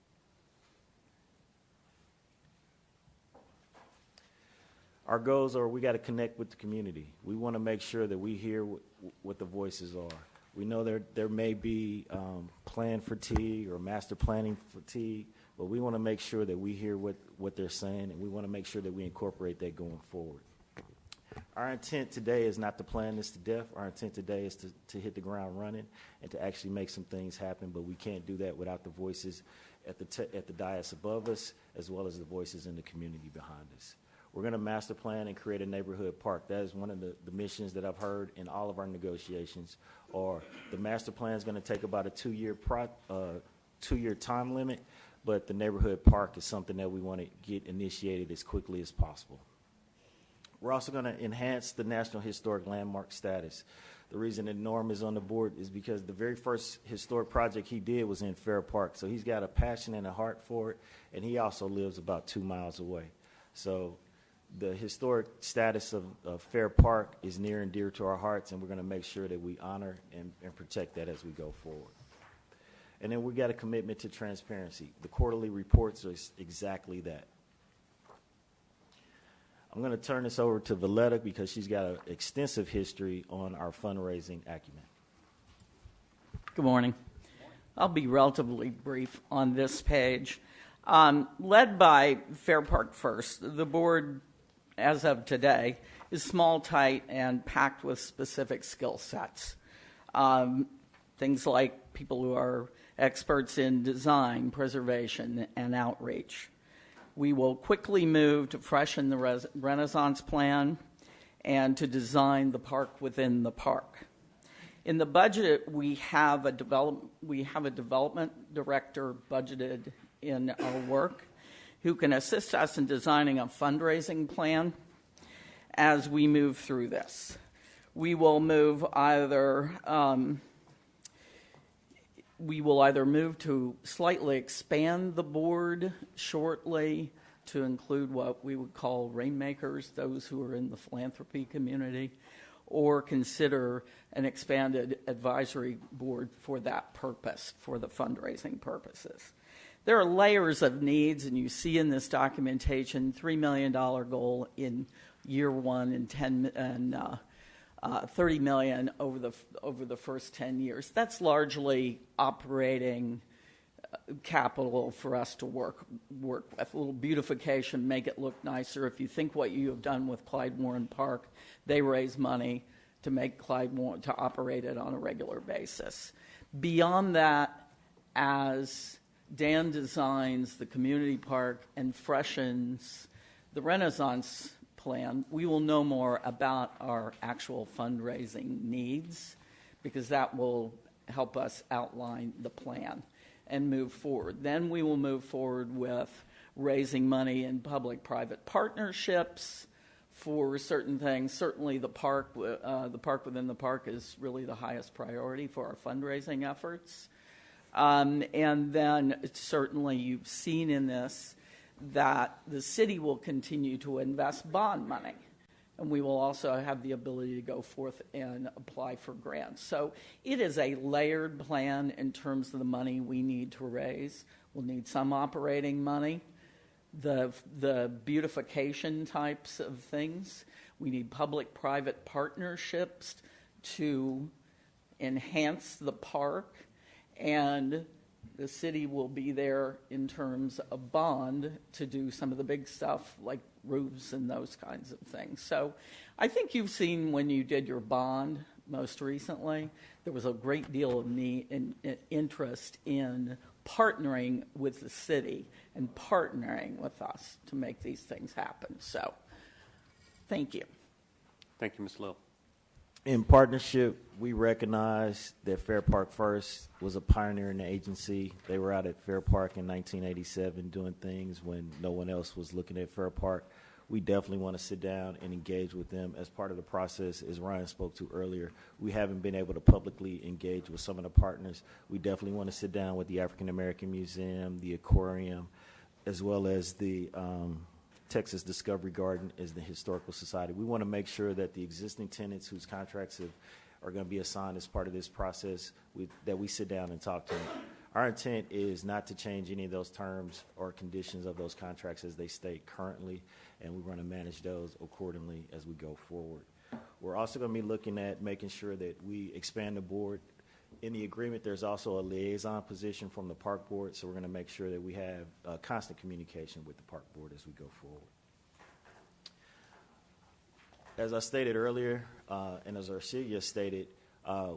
Our goals are, we got to connect with the community. We want to make sure that we hear what the voices are. We know there may be plan fatigue or master planning fatigue, but we want to make sure that we hear what they're saying, and we want to make sure that we incorporate that going forward. Our intent today is not to plan this to death. Our intent today is to hit the ground running and to actually make some things happen, but we can't do that without the voices at the dais above us, as well as the voices in the community behind us. We're going to master plan and create a neighborhood park. That is one of the missions that I've heard in all of our negotiations. Or the master plan is going to take about a two-year time limit, but the neighborhood park is something that we want to get initiated as quickly as possible. We're also going to enhance the National Historic Landmark status. The reason that Norm is on the board is because the very first historic project he did was in Fair Park. So he's got a passion and a heart for it, and he also lives about 2 miles away. So the historic status of Fair Park is near and dear to our hearts, and we're going to make sure that we honor and protect that as we go forward. And then we got a commitment to transparency. The quarterly reports are exactly that. I'm going to turn this over to Valletta because she's got an extensive history on our fundraising acumen. Good morning. I'll be relatively brief on this page. Led by Fair Park First, the board, as of today, is small, tight, and packed with specific skill sets. Things like people who are experts in design, preservation, and outreach. We will quickly move to freshen the Renaissance plan and to design the park within the park. In the budget, we have a development director budgeted in our work who can assist us in designing a fundraising plan as we move through this. We will move either move to slightly expand the board shortly to include what we would call rainmakers, those who are in the philanthropy community, or consider an expanded advisory board for that purpose, for the fundraising purposes. There are layers of needs, and you see in this documentation $3 million goal in year one and $30 million over the first 10 years. That's largely operating capital for us to work with. A little beautification, make it look nicer. If you think what you have done with Clyde Warren Park, they raise money to make Clyde Warren, to operate it on a regular basis. Beyond that, as Dan designs the community park and freshens the Renaissance plan, we will know more about our actual fundraising needs, because that will help us outline the plan and move forward. Then we will move forward with raising money in public-private partnerships for certain things. Certainly the park within the park is really the highest priority for our fundraising efforts. And then certainly you've seen in this that the city will continue to invest bond money, and we will also have the ability to go forth and apply for grants. So it is a layered plan in terms of the money we need to raise. We'll need some operating money, the beautification types of things. We need public-private partnerships to enhance the park, and the city will be there in terms of bond to do some of the big stuff like roofs and those kinds of things. So I think you've seen when you did your bond most recently, there was a great deal of interest in partnering with the city and partnering with us to make these things happen. So thank you. Thank you, Ms. Lill. In partnership, we recognize that Fair Park First was a pioneer in the agency. They were out at Fair Park in 1987 doing things when no one else was looking at Fair Park. We definitely want to sit down and engage with them as part of the process. As Ryan spoke to earlier, we haven't been able to publicly engage with some of the partners. We definitely want to sit down with the African American Museum, the Aquarium, as well as the Texas Discovery Garden is the Historical Society. We want to make sure that the existing tenants whose contracts are going to be assigned as part of this process, that we sit down and talk to them. Our intent is not to change any of those terms or conditions of those contracts as they state currently, and we're going to manage those accordingly as we go forward. We're also going to be looking at making sure that we expand the board. In the agreement, there's also a liaison position from the park board, so we're going to make sure that we have constant communication with the park board as we go forward. as I stated earlier, and as Arcelia stated,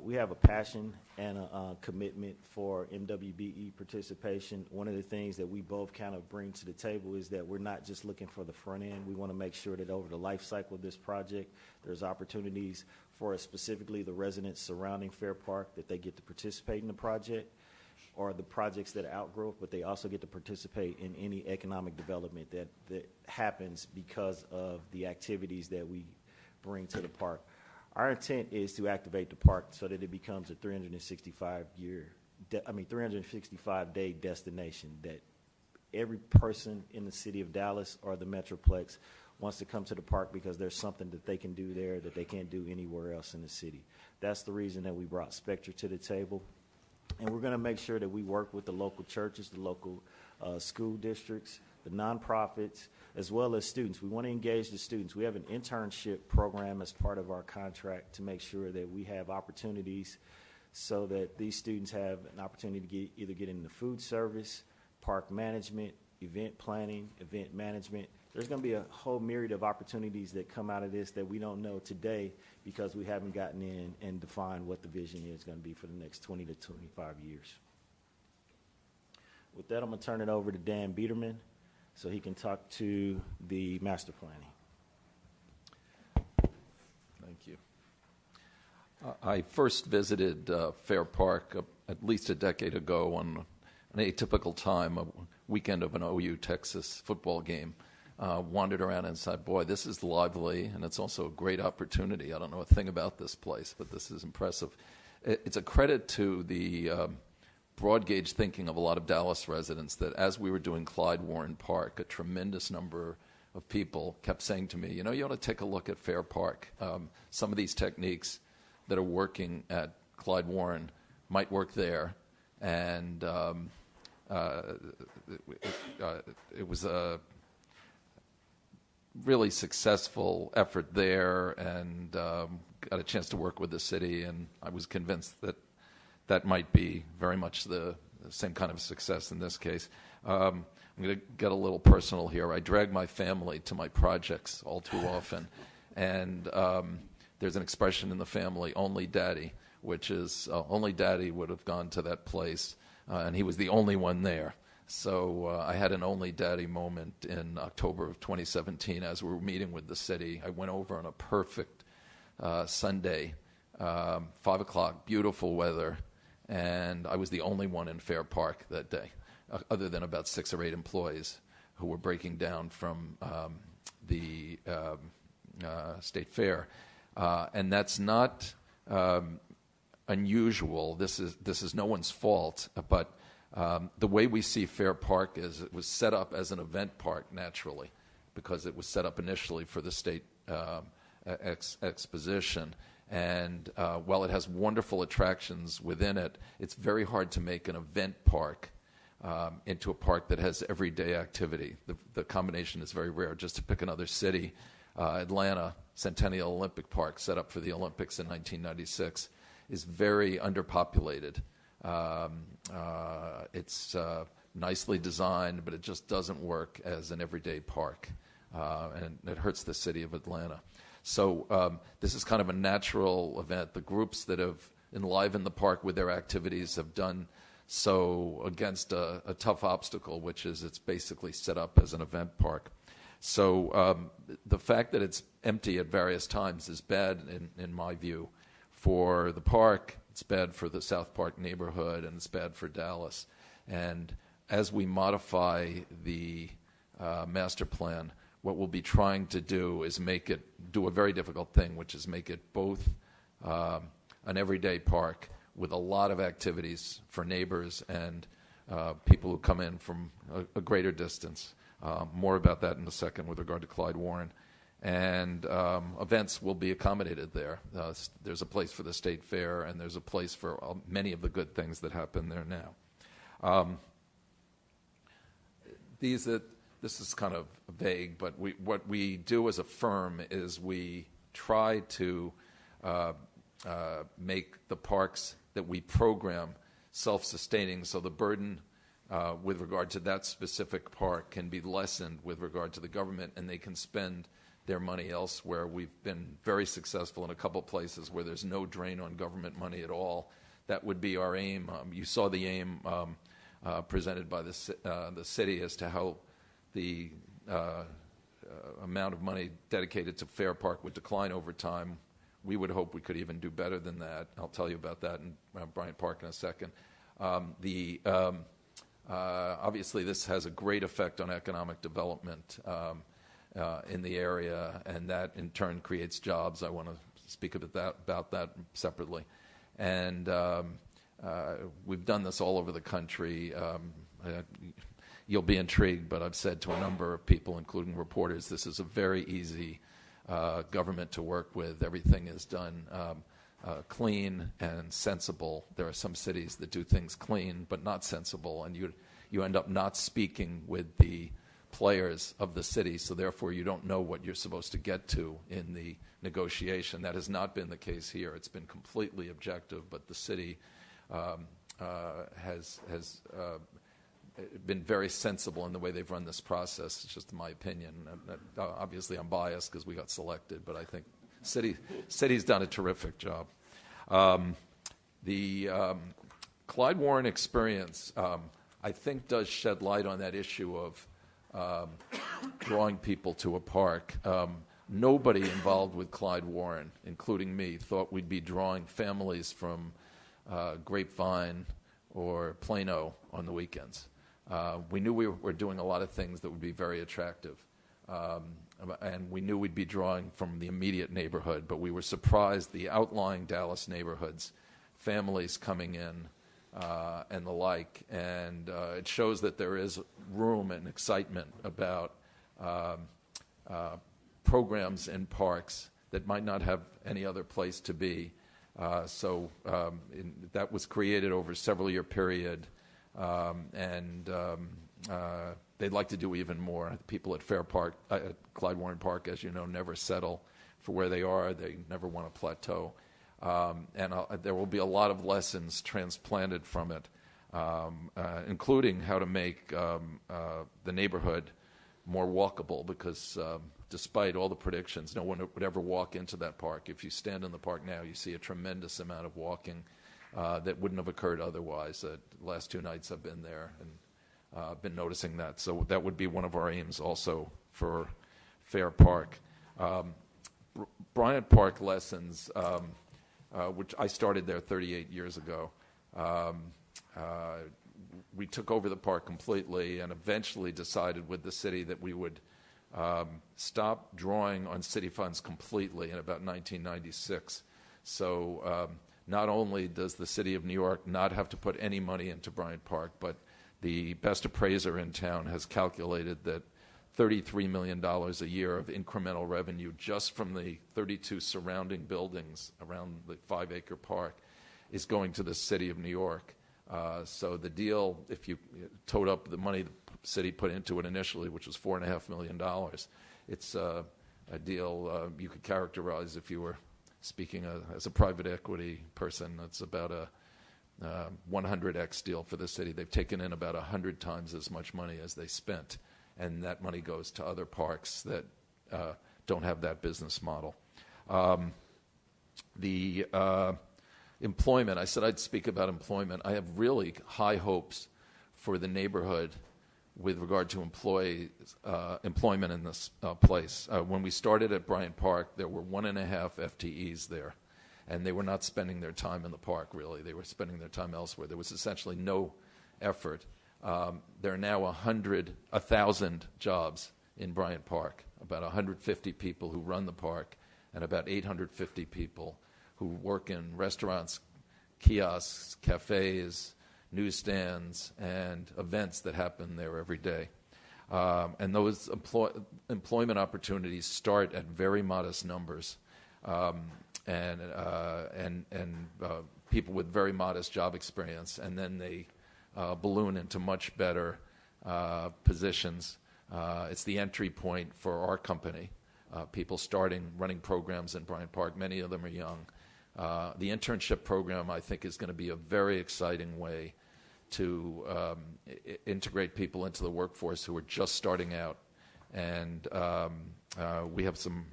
we have a passion and a commitment for MWBE participation. One of the things that we both kind of bring to the table is that we're not just looking for the front end. We want to make sure that over the life cycle of this project, there's opportunities for specifically the residents surrounding Fair Park that they get to participate in the project, or the projects that outgrow, but they also get to participate in any economic development that happens because of the activities that we bring to the park. Our intent is to activate the park so that it becomes a 365-day destination, that every person in the city of Dallas or the Metroplex wants to come to the park because there's something that they can do there that they can't do anywhere else in the city. That's the reason that we brought Spectra to the table. And we're going to make sure that we work with the local churches, the local school districts, the nonprofits, as well as students. We want to engage the students. We have an internship program as part of our contract to make sure that we have opportunities so that these students have an opportunity to either get into food service, park management, event planning, event management. There's going to be a whole myriad of opportunities that come out of this that we don't know today because we haven't gotten in and defined what the vision is going to be for the next 20 to 25 years. With that, I'm going to turn it over to Dan Biederman so he can talk to the master planning. Thank you. I first visited Fair Park at least a decade ago on an atypical time, a weekend of an OU Texas football game. Wandered around and said, boy, this is lively, and it's also a great opportunity. I don't know a thing about this place, but this is impressive. It's a credit to the broad gauge thinking of a lot of Dallas residents that as we were doing Clyde Warren Park, a tremendous number of people kept saying to me, you ought to take a look at Fair Park. Some of these techniques that are working at Clyde Warren might work there. And it was a really successful effort there, and got a chance to work with the city, and I was convinced that that might be very much the same kind of success in this case. I'm going to get a little personal here. I drag my family to my projects all too often, and there's an expression in the family, only daddy, which is only daddy would have gone to that place, and he was the only one there. So I had an only daddy moment in October of 2017 as we were meeting with the city. I went over on a perfect Sunday, 5 o'clock, beautiful weather, and I was the only one in Fair Park that day, other than about 6 or 8 employees who were breaking down from the State Fair. And that's not unusual. This is no one's fault, but the way we see Fair Park is it was set up as an event park naturally because it was set up initially for the state exposition. And while it has wonderful attractions within it, it's very hard to make an event park into a park that has everyday activity. The combination is very rare. Just to pick another city, Atlanta, Centennial Olympic Park, set up for the Olympics in 1996, is very underpopulated. It's nicely designed, but it just doesn't work as an everyday park, and it hurts the city of Atlanta. So this is kind of a natural event. The groups that have enlivened the park with their activities have done so against a tough obstacle, which is it's basically set up as an event park. So the fact that it's empty at various times is bad, in my view, for the park. It's bad for the South Park neighborhood, and it's bad for Dallas. And as we modify the master plan, what we'll be trying to do is do a very difficult thing, which is make it both an everyday park with a lot of activities for neighbors and people who come in from a greater distance. More about that in a second with regard to Clyde Warren. And events will be accommodated there. There's a place for the State Fair, and there's a place for many of the good things that happen there now. This is kind of vague, but what we do as a firm is we try to make the parks that we program self-sustaining, so the burden with regard to that specific park can be lessened with regard to the government, and they can spend their money elsewhere. We've been very successful in a couple places where there's no drain on government money at all. That would be our aim. You saw the aim presented by the city as to how the amount of money dedicated to Fair Park would decline over time. We would hope we could even do better than that. I'll tell you about that in Bryant Park in a second. Obviously, this has a great effect on economic development in the area, and that in turn creates jobs. I want to speak about that separately. And we've done this all over the country. You'll be intrigued, but I've said to a number of people, including reporters, this is a very easy government to work with. Everything is done clean and sensible. There are some cities that do things clean but not sensible, and you end up not speaking with the players of the city, so therefore you don't know what you're supposed to get to in the negotiation. That has not been the case here. It's been completely objective, but the city has been very sensible in the way they've run this process. It's just my opinion. Obviously, I'm biased because we got selected, but I think city's done a terrific job. The Clyde Warren experience, I think, does shed light on that issue of drawing people to a park. Nobody involved with Clyde Warren, including me, thought we'd be drawing families from Grapevine or Plano on the weekends. We knew we were doing a lot of things that would be very attractive. And we knew we'd be drawing from the immediate neighborhood, but we were surprised the outlying Dallas neighborhoods, families coming in and the like. And it shows that there is room and excitement about programs in parks that might not have any other place to be. So that was created over a several-year period, and they'd like to do even more. People at Fair Park, at Clyde Warren Park, as you know, never settle for where they are. They never want to plateau. And there will be a lot of lessons transplanted from it, including how to make the neighborhood more walkable, because despite all the predictions, no one would ever walk into that park. If you stand in the park now, you see a tremendous amount of walking that wouldn't have occurred otherwise. The last 2 nights I've been there and been noticing that. So that would be one of our aims also for Fair Park. Bryant Park lessons, which I started there 38 years ago. We took over the park completely and eventually decided with the city that we would stop drawing on city funds completely in about 1996. So not only does the city of New York not have to put any money into Bryant Park, but the best appraiser in town has calculated that $33 million a year of incremental revenue just from the 32 surrounding buildings around the 5-acre park is going to the city of New York. So the deal, if you total up the money the city put into it initially, which was $4.5 million, it's a deal you could characterize, if you were speaking as a private equity person, it's about a 100x deal for the city. They've taken in about 100 times as much money as they spent, and that money goes to other parks that don't have that business model. The employment, I said I'd speak about employment. I have really high hopes for the neighborhood with regard to employment in this place. When we started at Bryant Park, there were 1.5 FTEs there, and they were not spending their time in the park, really. They were spending their time elsewhere. There was essentially no effort. There are now 1,000 jobs in Bryant Park, about 150 people who run the park, and about 850 people who work in restaurants, kiosks, cafes, newsstands, and events that happen there every day. And those employment opportunities start at very modest numbers, and people with very modest job experience, and then they balloon into much better positions. It's the entry point for our company, people starting running programs in Bryant Park. Many of them are young. The internship program, I think, is going to be a very exciting way to integrate people into the workforce who are just starting out and we have some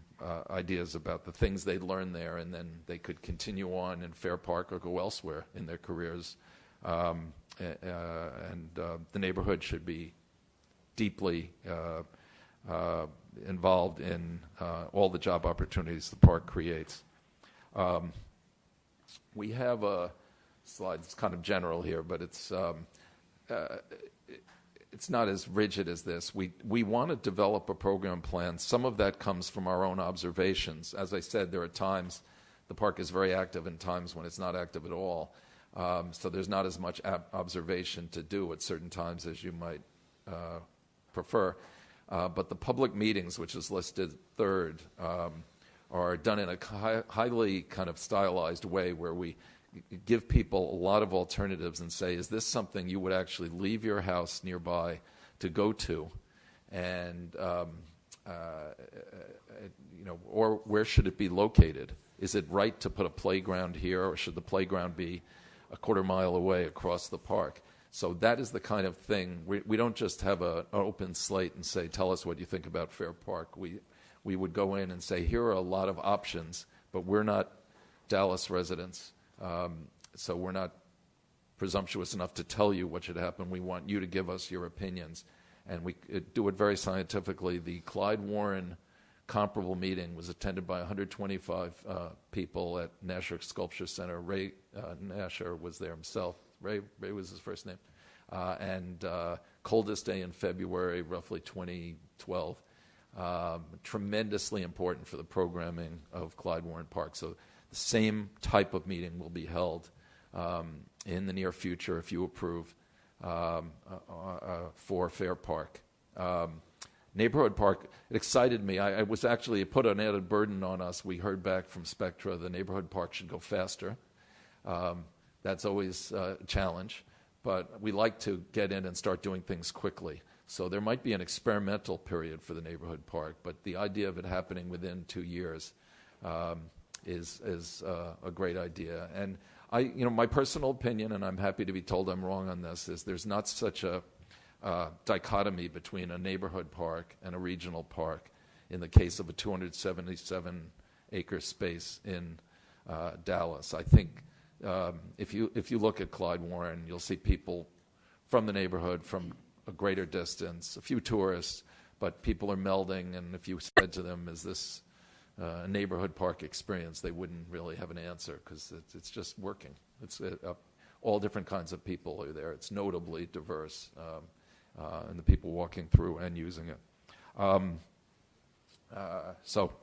ideas about the things they learn there, and then they could continue on in Fair Park or go elsewhere in their careers. The neighborhood should be deeply involved in all the job opportunities the park creates. We have a slide. It's kind of general here, but it's not as rigid as this. We want to develop a program plan. Some of that comes from our own observations. As I said, there are times the park is very active and times when it's not active at all. So there's not as much observation to do at certain times as you might prefer. But the public meetings, which is listed third, are done in a highly kind of stylized way where we give people a lot of alternatives and say, is this something you would actually leave your house nearby to go to? And, or where should it be located? Is it right to put a playground here, or should the playground be a quarter mile away across the park? So that is the kind of thing. We don't just have an open slate and say, tell us what you think about Fair Park. We would go in and say, here are a lot of options, but we're not Dallas residents, so we're not presumptuous enough to tell you what should happen. We want you to give us your opinions. And we do it very scientifically. The Clyde Warren comparable meeting was attended by 125 people at Nasher Sculpture Center. Ray Nasher was there himself. Ray was his first name. And coldest day in February, roughly 2012. Tremendously important for the programming of Clyde Warren Park. So the same type of meeting will be held in the near future, if you approve, for Fair Park. Neighborhood Park, it excited me. I was actually, it put an added burden on us. We heard back from Spectra the neighborhood park should go faster. That's always a challenge, but we like to get in and start doing things quickly. So there might be an experimental period for the neighborhood park, but the idea of it happening within 2 years is a great idea. And my personal opinion, and I'm happy to be told I'm wrong on this, is there's not such a dichotomy between a neighborhood park and a regional park in the case of a 277-acre space in Dallas. I think if you look at Clyde Warren, you'll see people from the neighborhood from a greater distance, a few tourists, but people are melding, and if you said to them, is this a neighborhood park experience, they wouldn't really have an answer because it's just working. It's all different kinds of people are there. It's notably diverse. And the people walking through and using it. So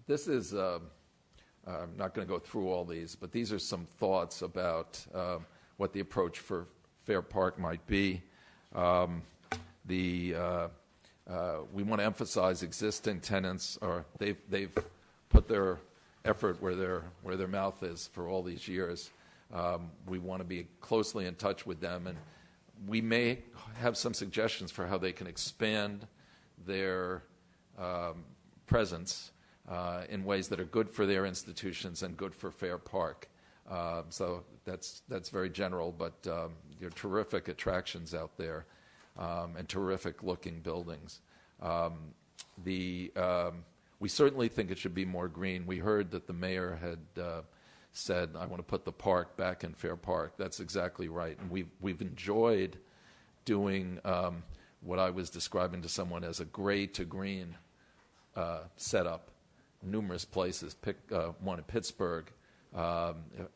this is, I'm not going to go through all these, but these are some thoughts about what the approach for Fair Park might be. We want to emphasize existing tenants, or they've put their effort where their mouth is for all these years. We want to be closely in touch with them, and we may have some suggestions for how they can expand their presence in ways that are good for their institutions and good for Fair Park. So that's very general, but there are terrific attractions out there and terrific looking buildings. We certainly think it should be more green. We heard that the mayor had said, I want to put the park back in Fair Park. That's exactly right. And we've enjoyed doing what I was describing to someone as a gray to green setup. Numerous places. Pick one in Pittsburgh,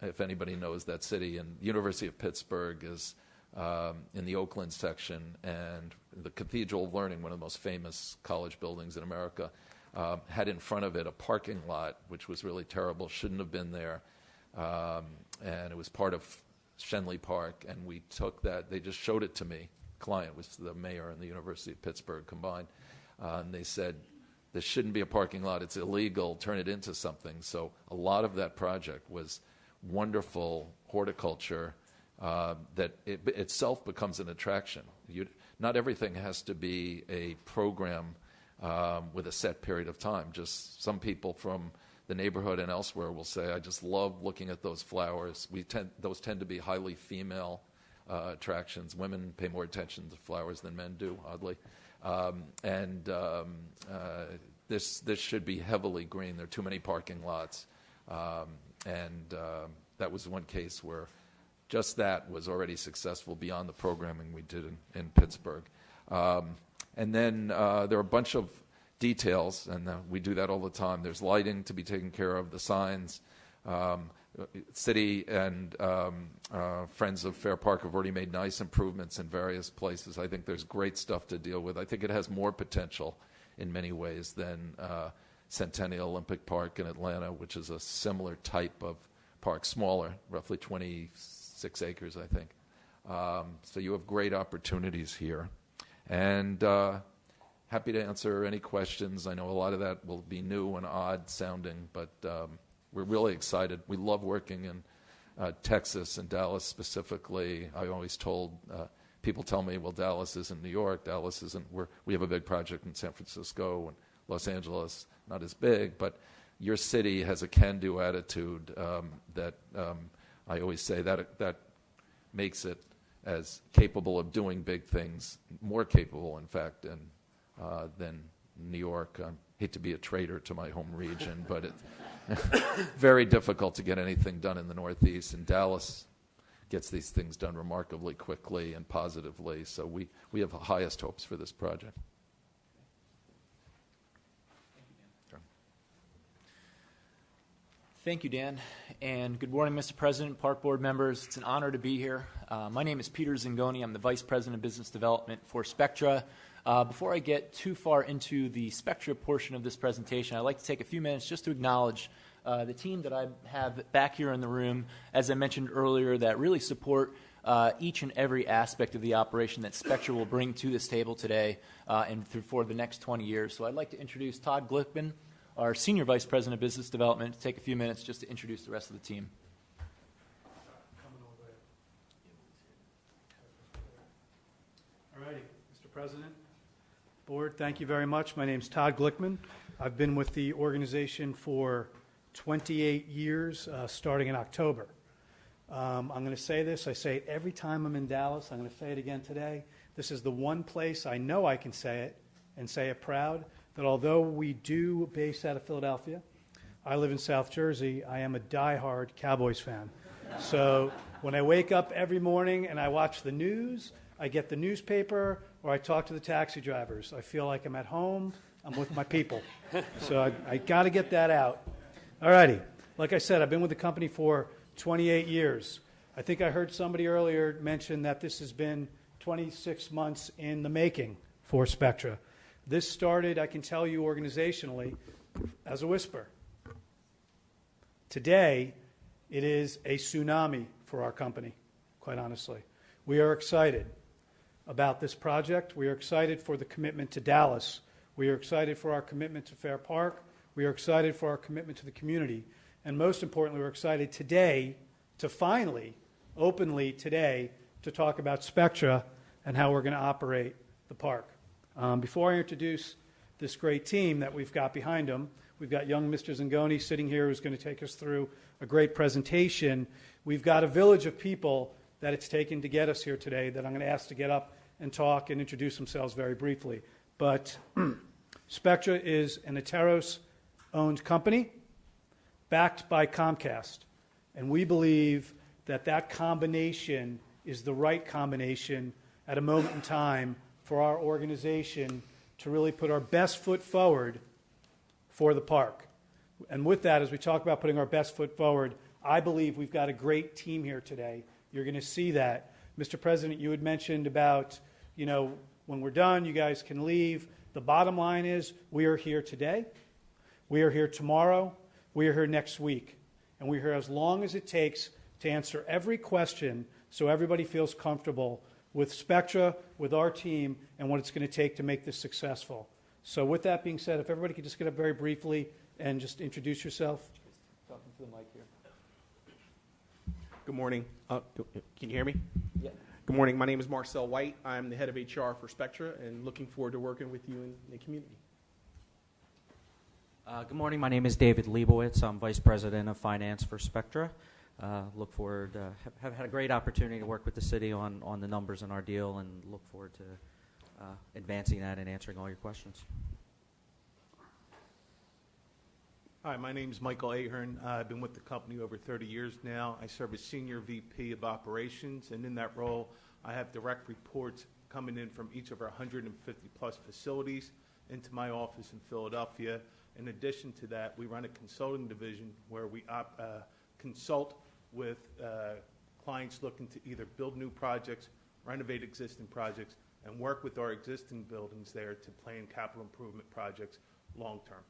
if anybody knows that city. And the University of Pittsburgh is in the Oakland section, and the Cathedral of Learning, one of the most famous college buildings in America, had in front of it a parking lot, which was really terrible, shouldn't have been there. And it was part of Schenley Park, and we took that. They just showed it to me. Client was the mayor and the University of Pittsburgh combined, and they said, this shouldn't be a parking lot. It's illegal. Turn it into something. So a lot of that project was wonderful horticulture that itself becomes an attraction. Not everything has to be a program with a set period of time. Just some people from the neighborhood and elsewhere will say, I just love looking at those flowers. Those tend to be highly female attractions. Women pay more attention to flowers than men do, oddly. This should be heavily green. There are too many parking lots. That was one case where just that was already successful beyond the programming we did in Pittsburgh. And then there are a bunch of details, and we do that all the time. There's lighting to be taken care of, the signs. City and Friends of Fair Park have already made nice improvements in various places. I think there's great stuff to deal with. I think it has more potential in many ways than Centennial Olympic Park in Atlanta, which is a similar type of park, smaller, roughly 26 acres, I think. So you have great opportunities here. And happy to answer any questions. I know a lot of that will be new and odd sounding, but we're really excited. We love working in Texas and Dallas specifically. I always told people tell me, well, Dallas isn't New York. Dallas isn't. We have a big project in San Francisco and Los Angeles, not as big, but your city has a can-do attitude that I always say that makes it as capable of doing big things, more capable, in fact, than New York. I hate to be a traitor to my home region, but it's very difficult to get anything done in the Northeast, and Dallas gets these things done remarkably quickly and positively, so we have the highest hopes for this project. Thank you, Dan, and good morning, Mr. President, Park Board members. It's an honor to be here. My name is Peter Zingoni. I'm the Vice President of Business Development for Spectra. Before I get too far into the Spectra portion of this presentation, I'd like to take a few minutes just to acknowledge the team that I have back here in the room, as I mentioned earlier, that really support each and every aspect of the operation that Spectra will bring to this table today and for the next 20 years. So I'd like to introduce Todd Glickman, our Senior Vice President of Business Development, to take a few minutes just to introduce the rest of the team. All righty, Mr. President, Board, thank you very much. My name's Todd Glickman. I've been with the organization for 28 years, starting in October. I'm going to say this. I say it every time I'm in Dallas. I'm going to say it again today. This is the one place I know I can say it and say it proud, that although we do base out of Philadelphia, I live in South Jersey, I am a diehard Cowboys fan. So when I wake up every morning and I watch the news, I get the newspaper, or I talk to the taxi drivers, I feel like I'm at home, I'm with my people. So I got to get that out. All righty. Like I said, I've been with the company for 28 years. I think I heard somebody earlier mention that this has been 26 months in the making for Spectra. This started, I can tell you organizationally, as a whisper. Today, it is a tsunami for our company, quite honestly. We are excited about this project. We are excited for the commitment to Dallas. We are excited for our commitment to Fair Park. We are excited for our commitment to the community. And most importantly, we're excited today to finally, openly today, to talk about Spectra and how we're going to operate the park. Before I introduce this great team that we've got behind them, we've got young Mr. Zingoni sitting here who's going to take us through a great presentation. We've got a village of people that it's taken to get us here today that I'm going to ask to get up and talk and introduce themselves very briefly. But Spectra is an Ateros-owned company backed by Comcast. And we believe that that combination is the right combination at a moment in time for our organization to really put our best foot forward for the park. And with that, as we talk about putting our best foot forward, I believe we've got a great team here today. You're going to see that. Mr. President, you had mentioned about, when we're done, you guys can leave. The bottom line is we are here today. We are here tomorrow. We are here next week. And we're here as long as it takes to answer every question so everybody feels comfortable with Spectra, with our team, and what it's going to take to make this successful. So with that being said, if everybody could just get up very briefly and just introduce yourself. Talking to the mic here. Good morning. Can you hear me? Yeah. Good morning. My name is Marcel White. I'm the head of HR for Spectra and looking forward to working with you in the community. Good morning. My name is David Leibowitz. I'm Vice President of Finance for Spectra. Look forward, have had a great opportunity to work with the city on the numbers in our deal and look forward to advancing that and answering all your questions. Hi, my name is Michael Ahern. I've been with the company over 30 years now. I serve as Senior VP of Operations, and in that role, I have direct reports coming in from each of our 150-plus facilities into my office in Philadelphia. In addition to that, we run a consulting division where we consult with clients looking to either build new projects, renovate existing projects, and work with our existing buildings there to plan capital improvement projects long-term.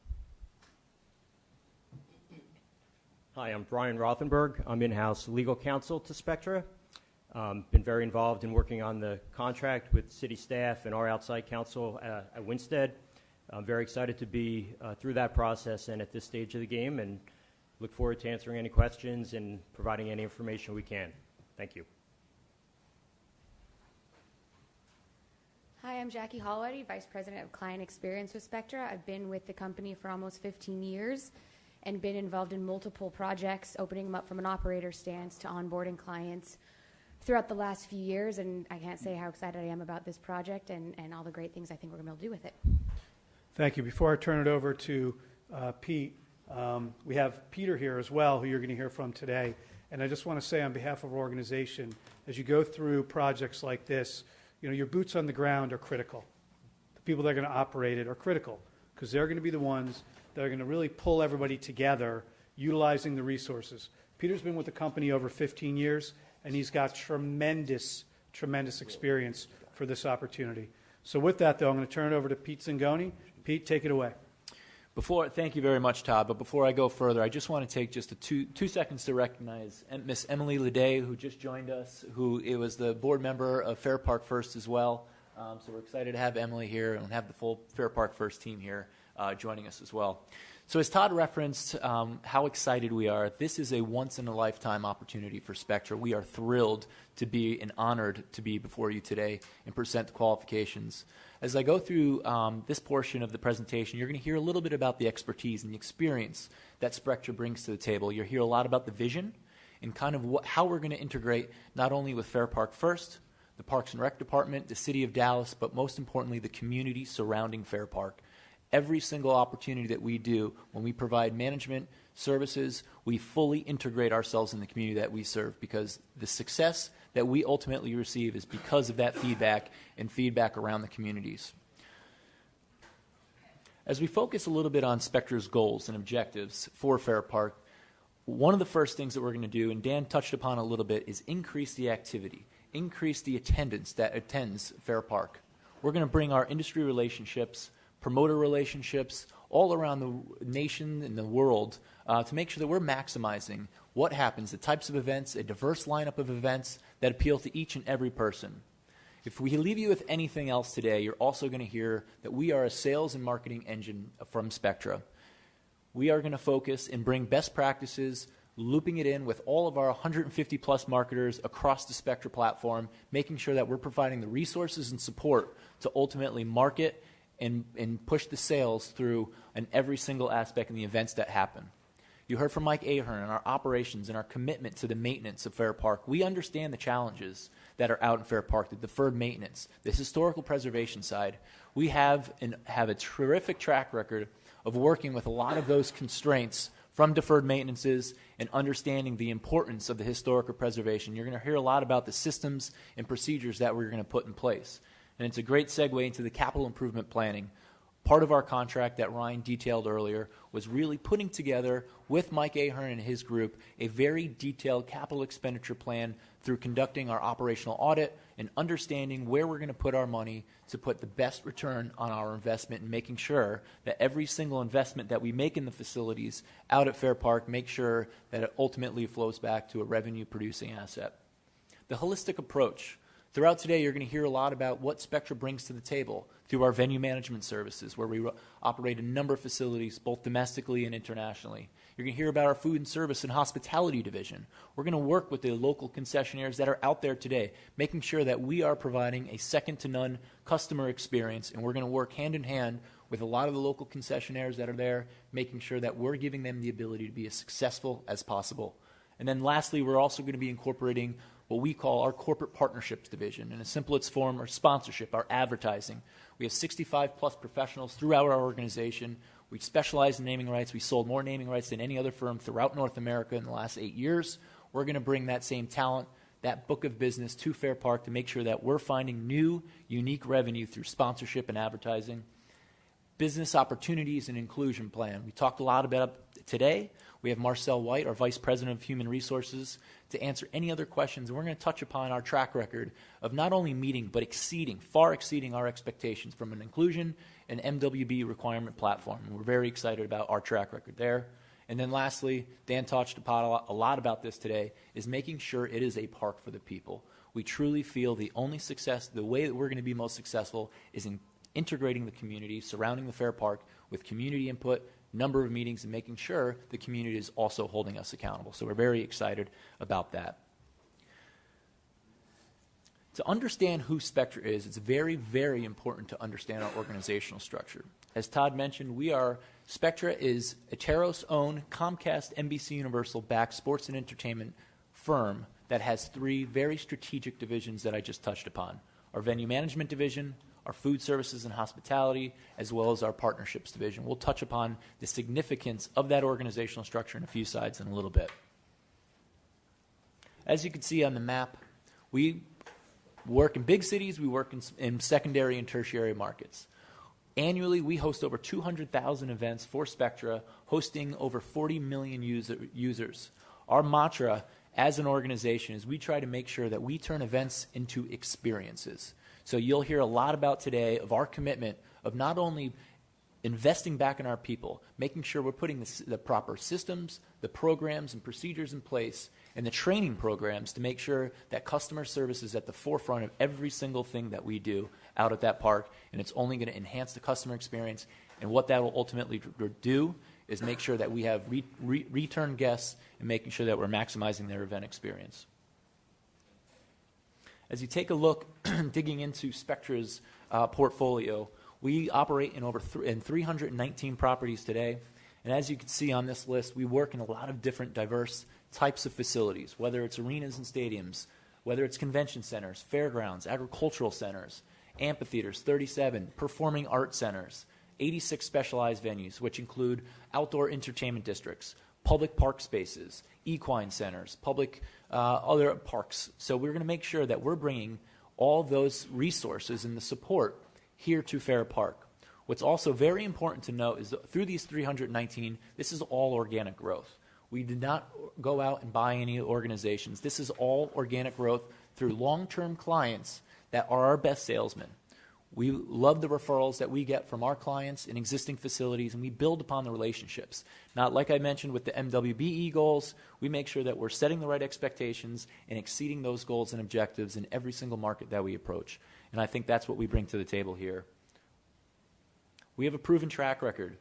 Hi, I'm Brian Rothenberg. I'm in-house legal counsel to Spectra. Been very involved in working on the contract with city staff and our outside counsel at Winstead. I'm very excited to be through that process and at this stage of the game, and look forward to answering any questions and providing any information we can. Thank you. Hi, I'm Jackie Holloway, Vice President of Client Experience with Spectra. I've been with the company for almost 15 years and been involved in multiple projects, opening them up from an operator stance to onboarding clients throughout the last few years, and I can't say how excited I am about this project and all the great things I think we're going to be able to do with it. Thank you. Before I turn it over to Pete, we have Peter here as well, who you're going to hear from today. And I just want to say on behalf of our organization, as you go through projects like this, your boots on the ground are critical. The people that are going to operate it are critical because they're going to be the ones that are going to really pull everybody together, utilizing the resources. Peter's been with the company over 15 years, and he's got tremendous experience for this opportunity. So with that, though, I'm going to turn it over to Pete Zingoni. Pete, take it away. Thank you very much, Todd. But before I go further, I just want to take just two seconds to recognize Miss Emily Leday, who just joined us, who was the board member of Fair Park First as well. So we're excited to have Emily here and have the full Fair Park First team here joining us as well. So as Todd referenced how excited we are, this is a once-in-a-lifetime opportunity for Spectra. We are thrilled to be and honored to be before you today and present the qualifications. As I go through this portion of the presentation, you're going to hear a little bit about the expertise and the experience that Spectra brings to the table. You'll hear a lot about the vision and kind of how we're going to integrate not only with Fair Park First, the Parks and Rec Department, the City of Dallas, but most importantly, the community surrounding Fair Park. Every single opportunity that we do, when we provide management services, we fully integrate ourselves in the community that we serve because the success that we ultimately receive is because of that feedback and feedback around the communities. As we focus a little bit on Spectra's goals and objectives for Fair Park, one of the first things that we're going to do, and Dan touched upon a little bit, is increase the activity, increase the attendance that attends Fair Park. We're going to bring our industry relationships, promoter relationships all around the nation and the world to make sure that we're maximizing what happens, the types of events, a diverse lineup of events that appeal to each and every person. If we leave you with anything else today, you're also going to hear that we are a sales and marketing engine from Spectra. We are going to focus and bring best practices, looping it in with all of our 150-plus marketers across the Spectra platform, making sure that we're providing the resources and support to ultimately market and push the sales through in every single aspect in the events that happen. You heard from Mike Ahern and our operations and our commitment to the maintenance of Fair Park. We understand the challenges that are out in Fair Park, the deferred maintenance, the historical preservation side. We have a terrific track record of working with a lot of those constraints from deferred maintenances and understanding the importance of the historical preservation. You're going to hear a lot about the systems and procedures that we're going to put in place. And it's a great segue into the capital improvement planning. Part of our contract that Ryan detailed earlier was really putting together with Mike Ahern and his group a very detailed capital expenditure plan through conducting our operational audit and understanding where we're going to put our money to put the best return on our investment and making sure that every single investment that we make in the facilities out at Fair Park make sure that it ultimately flows back to a revenue-producing asset. The holistic approach. Throughout today, you're going to hear a lot about what Spectra brings to the table through our venue management services, where we operate a number of facilities, both domestically and internationally. You're going to hear about our food and service and hospitality division. We're going to work with the local concessionaires that are out there today, making sure that we are providing a second-to-none customer experience, and we're going to work hand-in-hand with a lot of the local concessionaires that are there, making sure that we're giving them the ability to be as successful as possible. And then lastly, we're also going to be incorporating what we call our corporate partnerships division. In a simplest form, our sponsorship, our advertising. We have 65-plus professionals throughout our organization. We specialize in naming rights. We sold more naming rights than any other firm throughout North America in the last 8 years. We're going to bring that same talent, that book of business to Fair Park to make sure that we're finding new, unique revenue through sponsorship and advertising. Business opportunities and inclusion plan. We talked a lot about it today. We have Marcel White, our Vice President of Human Resources, to answer any other questions. And we're going to touch upon our track record of not only meeting, but far exceeding our expectations from an inclusion and MWB requirement platform. And we're very excited about our track record there. And then lastly, Dan touched upon a lot about this today, is making sure it is a park for the people. We truly feel the way that we're going to be most successful is in integrating the community surrounding the Fair Park with community input, number of meetings, and making sure the community is also holding us accountable. So we're very excited about that. To understand who Spectra is, it's very, very important to understand our organizational structure. As Todd mentioned, Spectra is a Ateros-owned, Comcast, NBC Universal-backed sports and entertainment firm that has 3 very strategic divisions that I just touched upon. Our venue management division, our food services and hospitality, as well as our partnerships division. We'll touch upon the significance of that organizational structure in a few slides in a little bit. As you can see on the map, we work in big cities, we work in secondary and tertiary markets. Annually, we host over 200,000 events for Spectra, hosting over 40 million users. Our mantra as an organization is we try to make sure that we turn events into experiences. So you'll hear a lot about today of our commitment of not only investing back in our people, making sure we're putting the proper systems, the programs and procedures in place, and the training programs to make sure that customer service is at the forefront of every single thing that we do out at that park, and it's only going to enhance the customer experience. And what that will ultimately do is make sure that we have return guests and making sure that we're maximizing their event experience. As you take a look, digging into Spectra's portfolio, we operate in 319 properties today. And as you can see on this list, we work in a lot of different diverse types of facilities, whether it's arenas and stadiums, whether it's convention centers, fairgrounds, agricultural centers, amphitheaters, 37, performing arts centers, 86 specialized venues, which include outdoor entertainment districts, public park spaces, equine centers, public other parks. So we're going to make sure that we're bringing all those resources and the support here to Fair Park. What's also very important to note is that through these 319, this is all organic growth. We did not go out and buy any organizations. This is all organic growth through long-term clients that are our best salesmen. We love the referrals that we get from our clients in existing facilities, and we build upon the relationships. Not like I mentioned with the MWBE goals, we make sure that we're setting the right expectations and exceeding those goals and objectives in every single market that we approach. And I think that's what we bring to the table here. We have a proven track record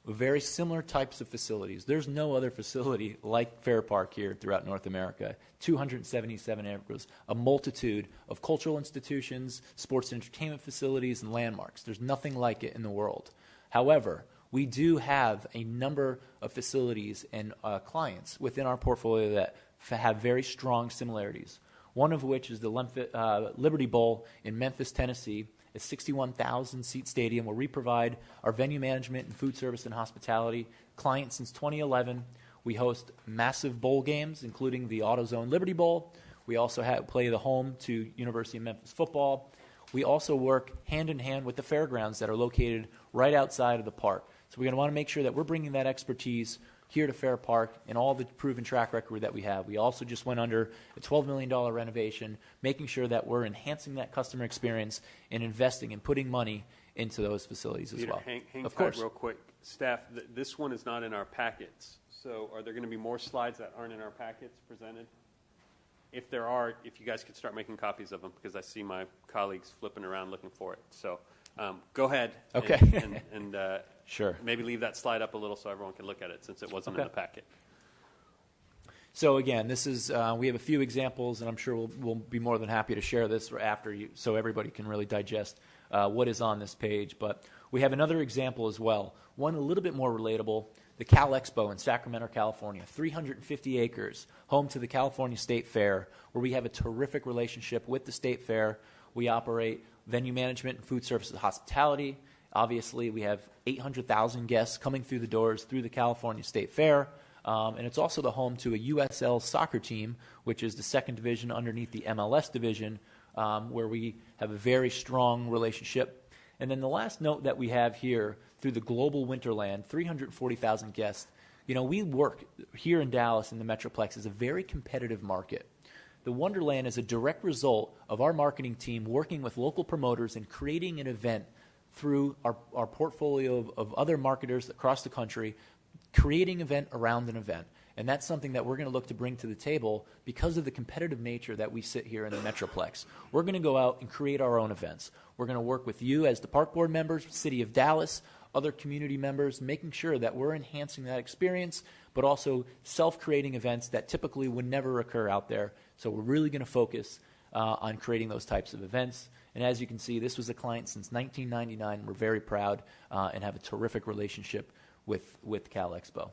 of very similar types of facilities. There's no other facility like Fair Park here throughout North America. 277 acres, a multitude of cultural institutions, sports and entertainment facilities, and landmarks. There's nothing like it in the world. However, we do have a number of facilities and clients within our portfolio that have very strong similarities. One of which is the Liberty Bowl in Memphis, Tennessee, a 61,000-seat stadium where we provide our venue management and food service and hospitality clients since 2011. We host massive bowl games, including the AutoZone Liberty Bowl. We also play the home to University of Memphis football. We also work hand-in-hand with the fairgrounds that are located right outside of the park. So we're going to want to make sure that we're bringing that expertise here to Fair Park and all the proven track record that we have. We also just went under a $12 million renovation, making sure that we're enhancing that customer experience and investing and putting money into those facilities as well. Hang of tight course. real quick. Staff, this one is not in our packets. So are there going to be more slides that aren't in our packets presented? If there are, if you guys could start making copies of them, because I see my colleagues flipping around looking for it. So go ahead. Okay. And sure. Maybe leave that slide up a little so everyone can look at it since it wasn't in the packet. So again, this is we have a few examples, and I'm sure we'll be more than happy to share this after you, so everybody can really digest what is on this page. But we have another example as well. One a little bit more relatable, the Cal Expo in Sacramento, California, 350 acres, home to the California State Fair, where we have a terrific relationship with the State Fair. We operate venue management and food services hospitality. Obviously, we have 800,000 guests coming through the doors through the California State Fair. And it's also the home to a USL soccer team, which is the second division underneath the MLS division, where we have a very strong relationship. And then the last note that we have here, through the Global Winterland, 340,000 guests. You know, we work here in Dallas in the Metroplex as a very competitive market. The Wonderland is a direct result of our marketing team working with local promoters and creating an event through our portfolio of other marketers across the country, creating an event around an event. And that's something that we're going to look to bring to the table because of the competitive nature that we sit here in the Metroplex. We're going to go out and create our own events. We're going to work with you as the park board members, City of Dallas, other community members, making sure that we're enhancing that experience, but also self-creating events that typically would never occur out there. So we're really going to focus on creating those types of events. And as you can see, this was a client since 1999. We're very proud and have a terrific relationship with Cal Expo.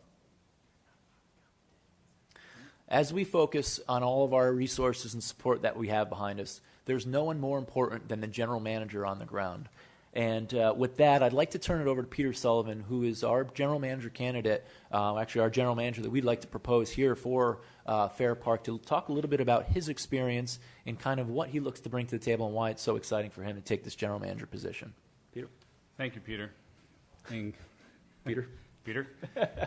As we focus on all of our resources and support that we have behind us, there's no one more important than the general manager on the ground. And with that, I'd like to turn it over to Peter Sullivan, who is our general manager candidate, actually our general manager that we'd like to propose here for Fair Park, to talk a little bit about his experience and kind of what he looks to bring to the table and why it's so exciting for him to take this general manager position. Peter? Thank you, Peter. And Peter? Peter.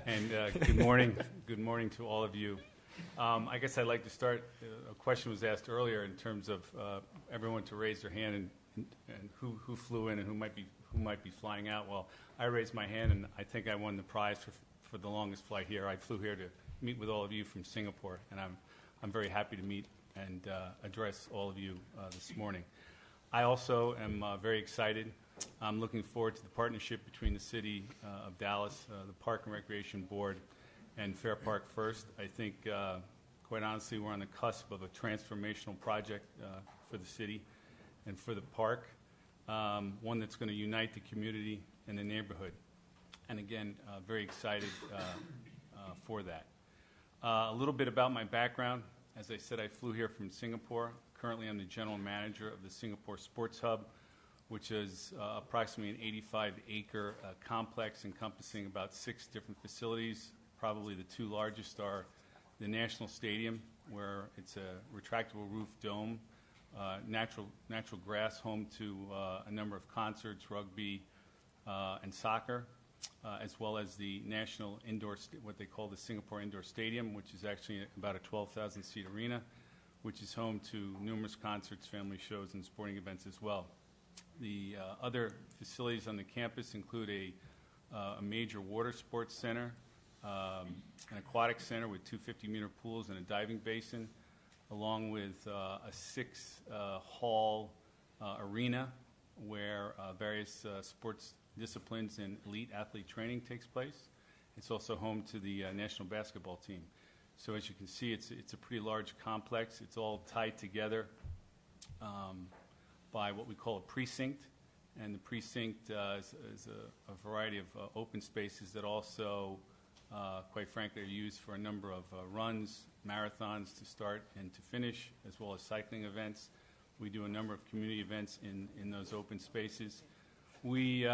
And good morning. Good morning to all of you. I guess I'd like to start, a question was asked earlier in terms of everyone to raise their hand and who flew in and who might be flying out. Well, I raised my hand, and I think I won the prize for the longest flight here. I flew here to meet with all of you from Singapore, and I'm very happy to meet and address all of you this morning. I also am very excited. I'm looking forward to the partnership between the City of Dallas, the Park and Recreation Board, and Fair Park First. I think, quite honestly, we're on the cusp of a transformational project for the city and for the park, one that's going to unite the community and the neighborhood. And again, very excited for that. A little bit about my background. As I said, I flew here from Singapore. Currently, I'm the general manager of the Singapore Sports Hub, which is approximately an 85-acre complex encompassing about 6 different facilities. Probably the 2 largest are the National Stadium, where it's a retractable roof dome, natural grass, home to a number of concerts, rugby, and soccer, as well as the National Indoor, what they call the Singapore Indoor Stadium, which is actually about a 12,000-seat arena, which is home to numerous concerts, family shows, and sporting events as well. The other facilities on the campus include a major water sports center, an aquatic center with 2 50-meter pools and a diving basin, along with a 6-hall arena where various sports disciplines and elite athlete training takes place. It's also home to the national basketball team. So as you can see, it's a pretty large complex. It's all tied together by what we call a precinct. And the precinct is a variety of open spaces that also, quite frankly, are used for a number of runs, marathons to start and to finish, as well as cycling events. We do a number of community events in those open spaces. We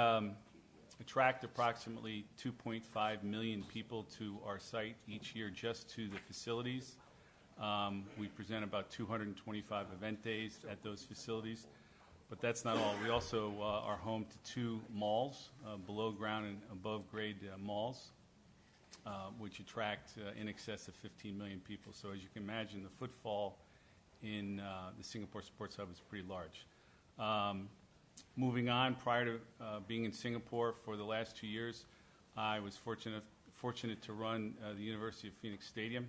attract approximately 2.5 million people to our site each year just to the facilities. We present about 225 event days at those facilities. But that's not all. We also are home to 2 malls, below ground and above grade malls, which attract in excess of 15 million people. So as you can imagine, the footfall in the Singapore Sports Hub is pretty large. Moving on, prior to being in Singapore for the last 2 years, I was fortunate to run the University of Phoenix Stadium.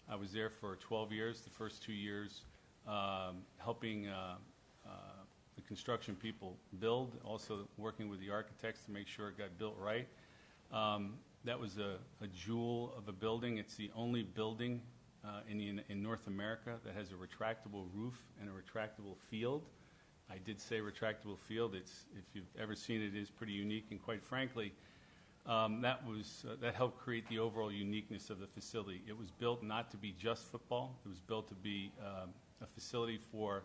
I was there for 12 years, the first 2 years helping the construction people build, also working with the architects to make sure it got built right. That was a jewel of a building. It's the only building in North America that has a retractable roof and a retractable field. I did say retractable field. If you've ever seen it, it is pretty unique. And quite frankly, that helped create the overall uniqueness of the facility. It was built not to be just football. It was built to be a facility for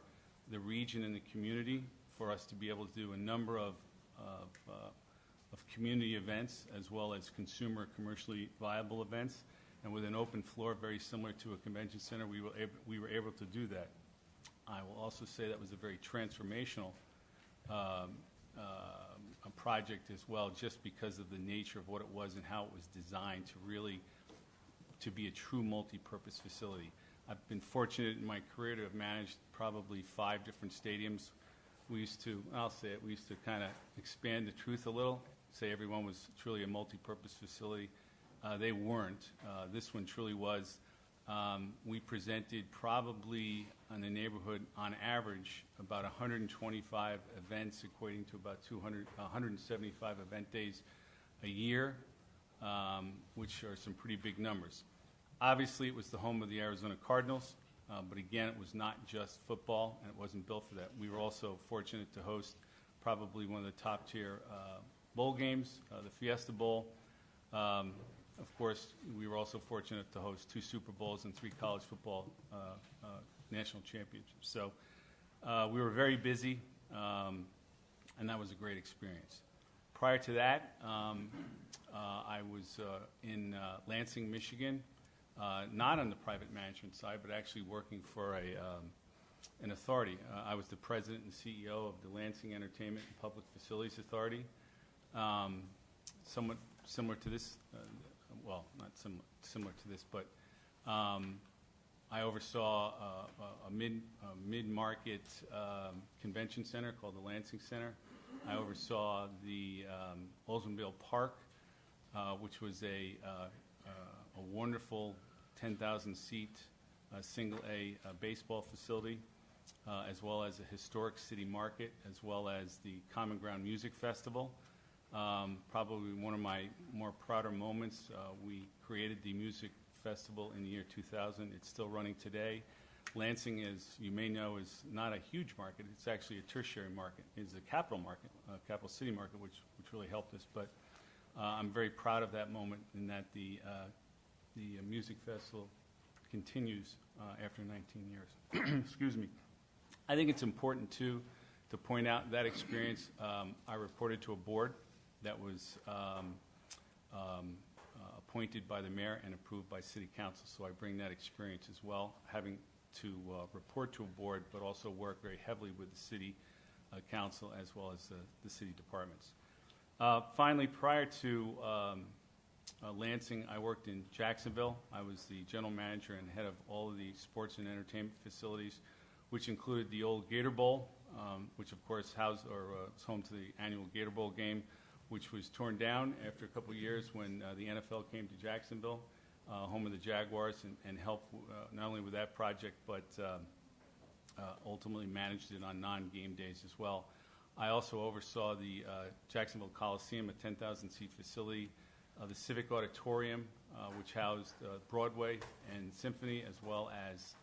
the region and the community, for us to be able to do a number of community events as well as consumer commercially viable events. And with an open floor very similar to a convention center, we were able to do that. I will also say that was a very transformational a project as well, just because of the nature of what it was and how it was designed to be a true multi-purpose facility. I've been fortunate in my career to have managed probably 5 different stadiums. We used to kind of expand the truth a little, say everyone was truly a multi-purpose facility. They weren't. This one truly was. We presented probably in the neighborhood, on average, about 125 events, equating to about 175 event days a year, which are some pretty big numbers. Obviously, it was the home of the Arizona Cardinals, but again, it was not just football, and it wasn't built for that. We were also fortunate to host probably one of the top-tier bowl games, the Fiesta Bowl. Of course, we were also fortunate to host 2 Super Bowls and 3 college football national championships. So we were very busy, and that was a great experience. Prior to that, I was in Lansing, Michigan, not on the private management side, but actually working for an authority. I was the president and CEO of the Lansing Entertainment and Public Facilities Authority, somewhat similar to this. Well, not similar to this, but I oversaw a mid-market convention center called the Lansing Center. I oversaw the Oldsmobile Park, which was a wonderful 10,000-seat single-A baseball facility, as well as a historic city market, as well as the Common Ground Music Festival. Probably one of my more prouder moments, we created the music festival in the year 2000. It's still running today. Lansing, as you may know, is not a huge market. It's actually a tertiary market. It's a capital market, capital city market, which really helped us. But I'm very proud of that moment, in that the music festival continues after 19 years. Excuse me. I think it's important, too, to point out that experience. I reported to a board that was appointed by the mayor and approved by city council, so I bring that experience as well, having to report to a board, but also work very heavily with the city council as well as the city departments. Finally, prior to Lansing, I worked in Jacksonville. I was the general manager and head of all of the sports and entertainment facilities, which included the old Gator Bowl, which of course is home to the annual Gator Bowl game, which was torn down after a couple of years when the NFL came to Jacksonville, home of the Jaguars, and helped not only with that project, but ultimately managed it on non-game days as well. I also oversaw the Jacksonville Coliseum, a 10,000-seat facility, the Civic Auditorium, which housed Broadway and Symphony, as well as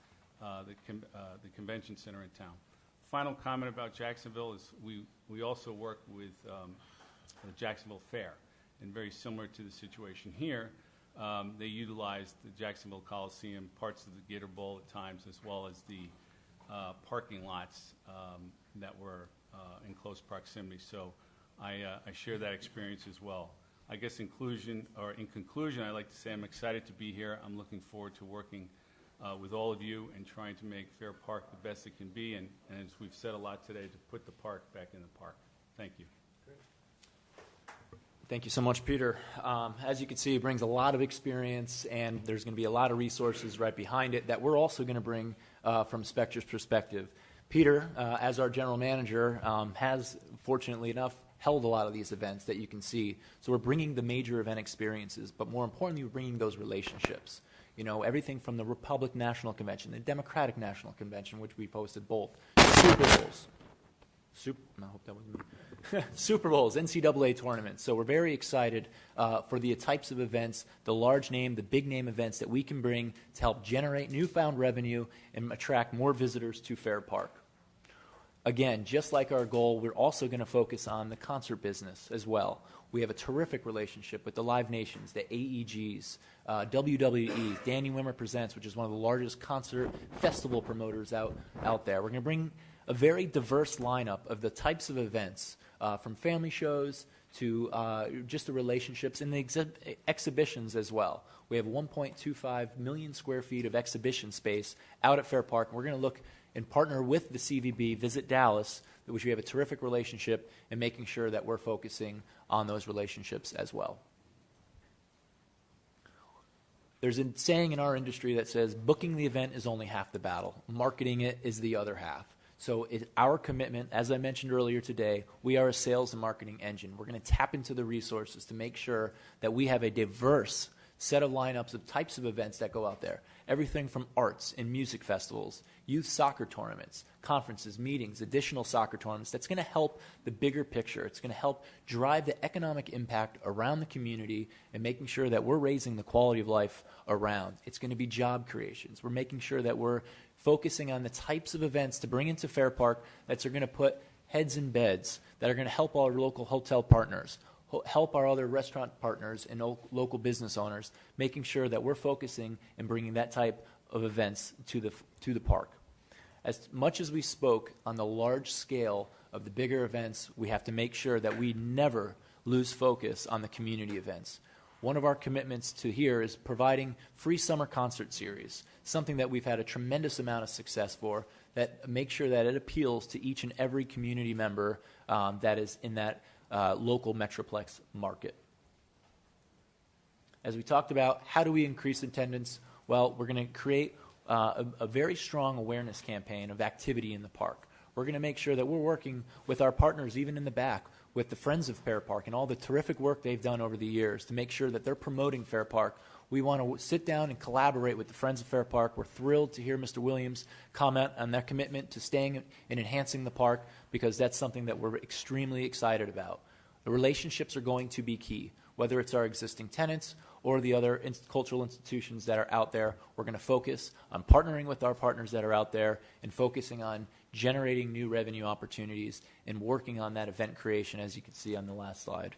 the convention center in town. Final comment about Jacksonville is we also work with the Jacksonville Fair, and very similar to the situation here, they utilized the Jacksonville Coliseum, parts of the Gator Bowl at times, as well as the parking lots that were in close proximity. So I share that experience as well. I guess in conclusion, I'd like to say I'm excited to be here. I'm looking forward to working with all of you and trying to make Fair Park the best it can be, and as we've said a lot today, to put the park back in the park. Thank you. Thank you so much, Peter. As you can see, he brings a lot of experience, and there's going to be a lot of resources right behind it that we're also going to bring from Spectra's perspective. Peter, as our general manager, has, fortunately enough, held a lot of these events that you can see. So we're bringing the major event experiences, but more importantly, we're bringing those relationships. You know, everything from the Republican National Convention, the Democratic National Convention, which we've hosted both, Super Bowls. I hope that wasn't me. Super Bowls, NCAA tournaments. So we're very excited for the types of events, the large name, the big name events that we can bring to help generate newfound revenue and attract more visitors to Fair Park. Again, just like our goal, we're also going to focus on the concert business as well. We have a terrific relationship with the Live Nations, the AEGs, WWE, Danny Wimmer Presents, which is one of the largest concert festival promoters out there. We're going to bring a very diverse lineup of the types of events, from family shows to just the relationships and the exhibitions as well. We have 1.25 million square feet of exhibition space out at Fair Park. We're going to look and partner with the CVB Visit Dallas, which we have a terrific relationship, and making sure that we're focusing on those relationships as well. There's a saying in our industry that says booking the event is only half the battle. Marketing it is the other half. So our commitment, as I mentioned earlier today, we are a sales and marketing engine. We're going to tap into the resources to make sure that we have a diverse set of lineups of types of events that go out there. Everything from arts and music festivals, youth soccer tournaments, conferences, meetings, additional soccer tournaments. That's going to help the bigger picture. It's going to help drive the economic impact around the community and making sure that we're raising the quality of life around. It's going to be job creations. We're making sure that we're focusing on the types of events to bring into Fair Park that are going to put heads in beds, that are going to help our local hotel partners, help our other restaurant partners and local business owners, making sure that we're focusing and bringing that type of events to the park. As much as we spoke on the large scale of the bigger events, we have to make sure that we never lose focus on the community events. One of our commitments to here is providing free summer concert series, something that we've had a tremendous amount of success for, that make sure that it appeals to each and every community member that is in that local Metroplex market. As we talked about, how do we increase attendance? Well, we're going to create a very strong awareness campaign of activity in the park. We're going to make sure that we're working with our partners, even in the back, with the Friends of Fair Park and all the terrific work they've done over the years to make sure that they're promoting Fair Park. We want to sit down and collaborate with the Friends of Fair Park. We're thrilled to hear Mr. Williams comment on their commitment to staying and enhancing the park, because that's something that we're extremely excited about. The relationships are going to be key, whether it's our existing tenants or the other cultural institutions that are out there. We're going to focus on partnering with our partners that are out there and focusing on generating new revenue opportunities and working on that event creation, as you can see on the last slide.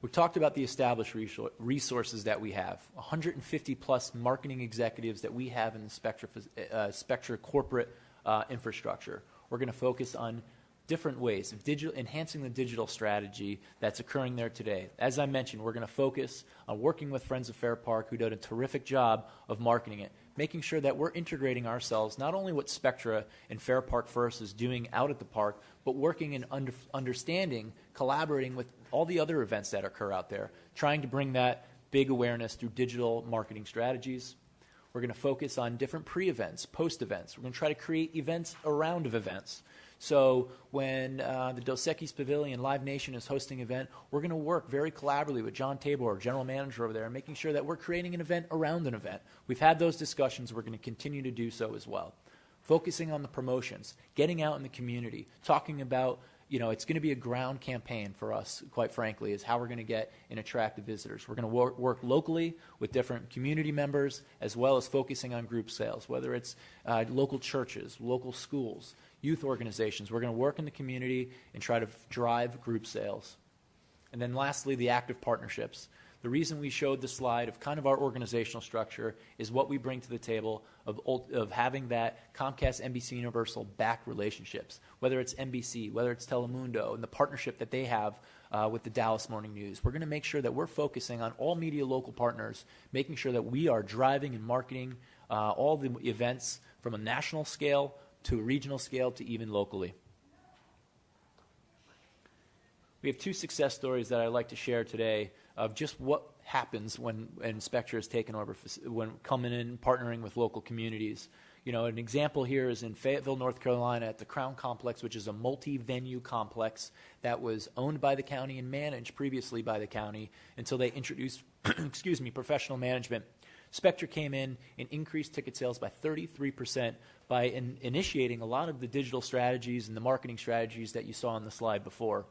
We talked about the established resources that we have, 150 plus marketing executives that we have in the Spectra corporate infrastructure. We're going to focus on different ways of enhancing the digital strategy that's occurring there today. As I mentioned, we're going to focus on working with Friends of Fair Park, who did a terrific job of marketing it, making sure that we're integrating ourselves, not only what Spectra and Fair Park First is doing out at the park, but working and understanding, collaborating with all the other events that occur out there, trying to bring that big awareness through digital marketing strategies. We're going to focus on different pre-events, post-events. We're going to try to create events around of events. So when the Dos Equis Pavilion Live Nation is hosting an event, we're going to work very collaboratively with John Tabor, general manager over there, and making sure that we're creating an event around an event. We've had those discussions. We're going to continue to do so as well. Focusing on the promotions, getting out in the community, talking about, it's going to be a ground campaign for us, quite frankly, is how we're going to get and attract the visitors. We're going to work locally with different community members, as well as focusing on group sales, whether it's local churches, local schools, youth organizations. We're going to work in the community and try to drive group sales. And then lastly, the active partnerships. The reason we showed the slide of kind of our organizational structure is what we bring to the table of having that Comcast, NBC Universal back relationships, whether it's NBC, whether it's Telemundo, and the partnership that they have with the Dallas Morning News. We're going to make sure that we're focusing on all media local partners, making sure that we are driving and marketing all the events from a national scale to a regional scale to even locally. We have two success stories that I'd like to share today of just what happens when Spectra is taken over, when coming in and partnering with local communities. An example here is in Fayetteville, North Carolina, at the Crown Complex, which is a multi-venue complex that was owned by the county and managed previously by the county until they introduced, professional management. Spectra came in and increased ticket sales by 33% by initiating a lot of the digital strategies and the marketing strategies that you saw on the slide before.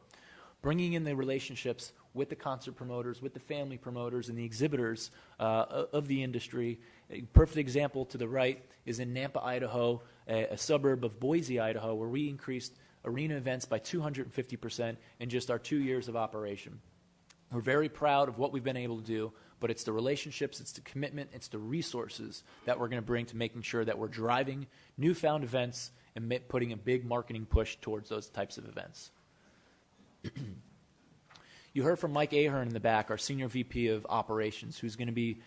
Bringing in the relationships with the concert promoters, with the family promoters, and the exhibitors of the industry. A perfect example to the right is in Nampa, Idaho, a suburb of Boise, Idaho, where we increased arena events by 250% in just our 2 years of operation. We're very proud of what we've been able to do, but it's the relationships, it's the commitment, it's the resources that we're going to bring to making sure that we're driving newfound events and putting a big marketing push towards those types of events. You heard from Mike Ahern in the back, our Senior VP of Operations, who's going to be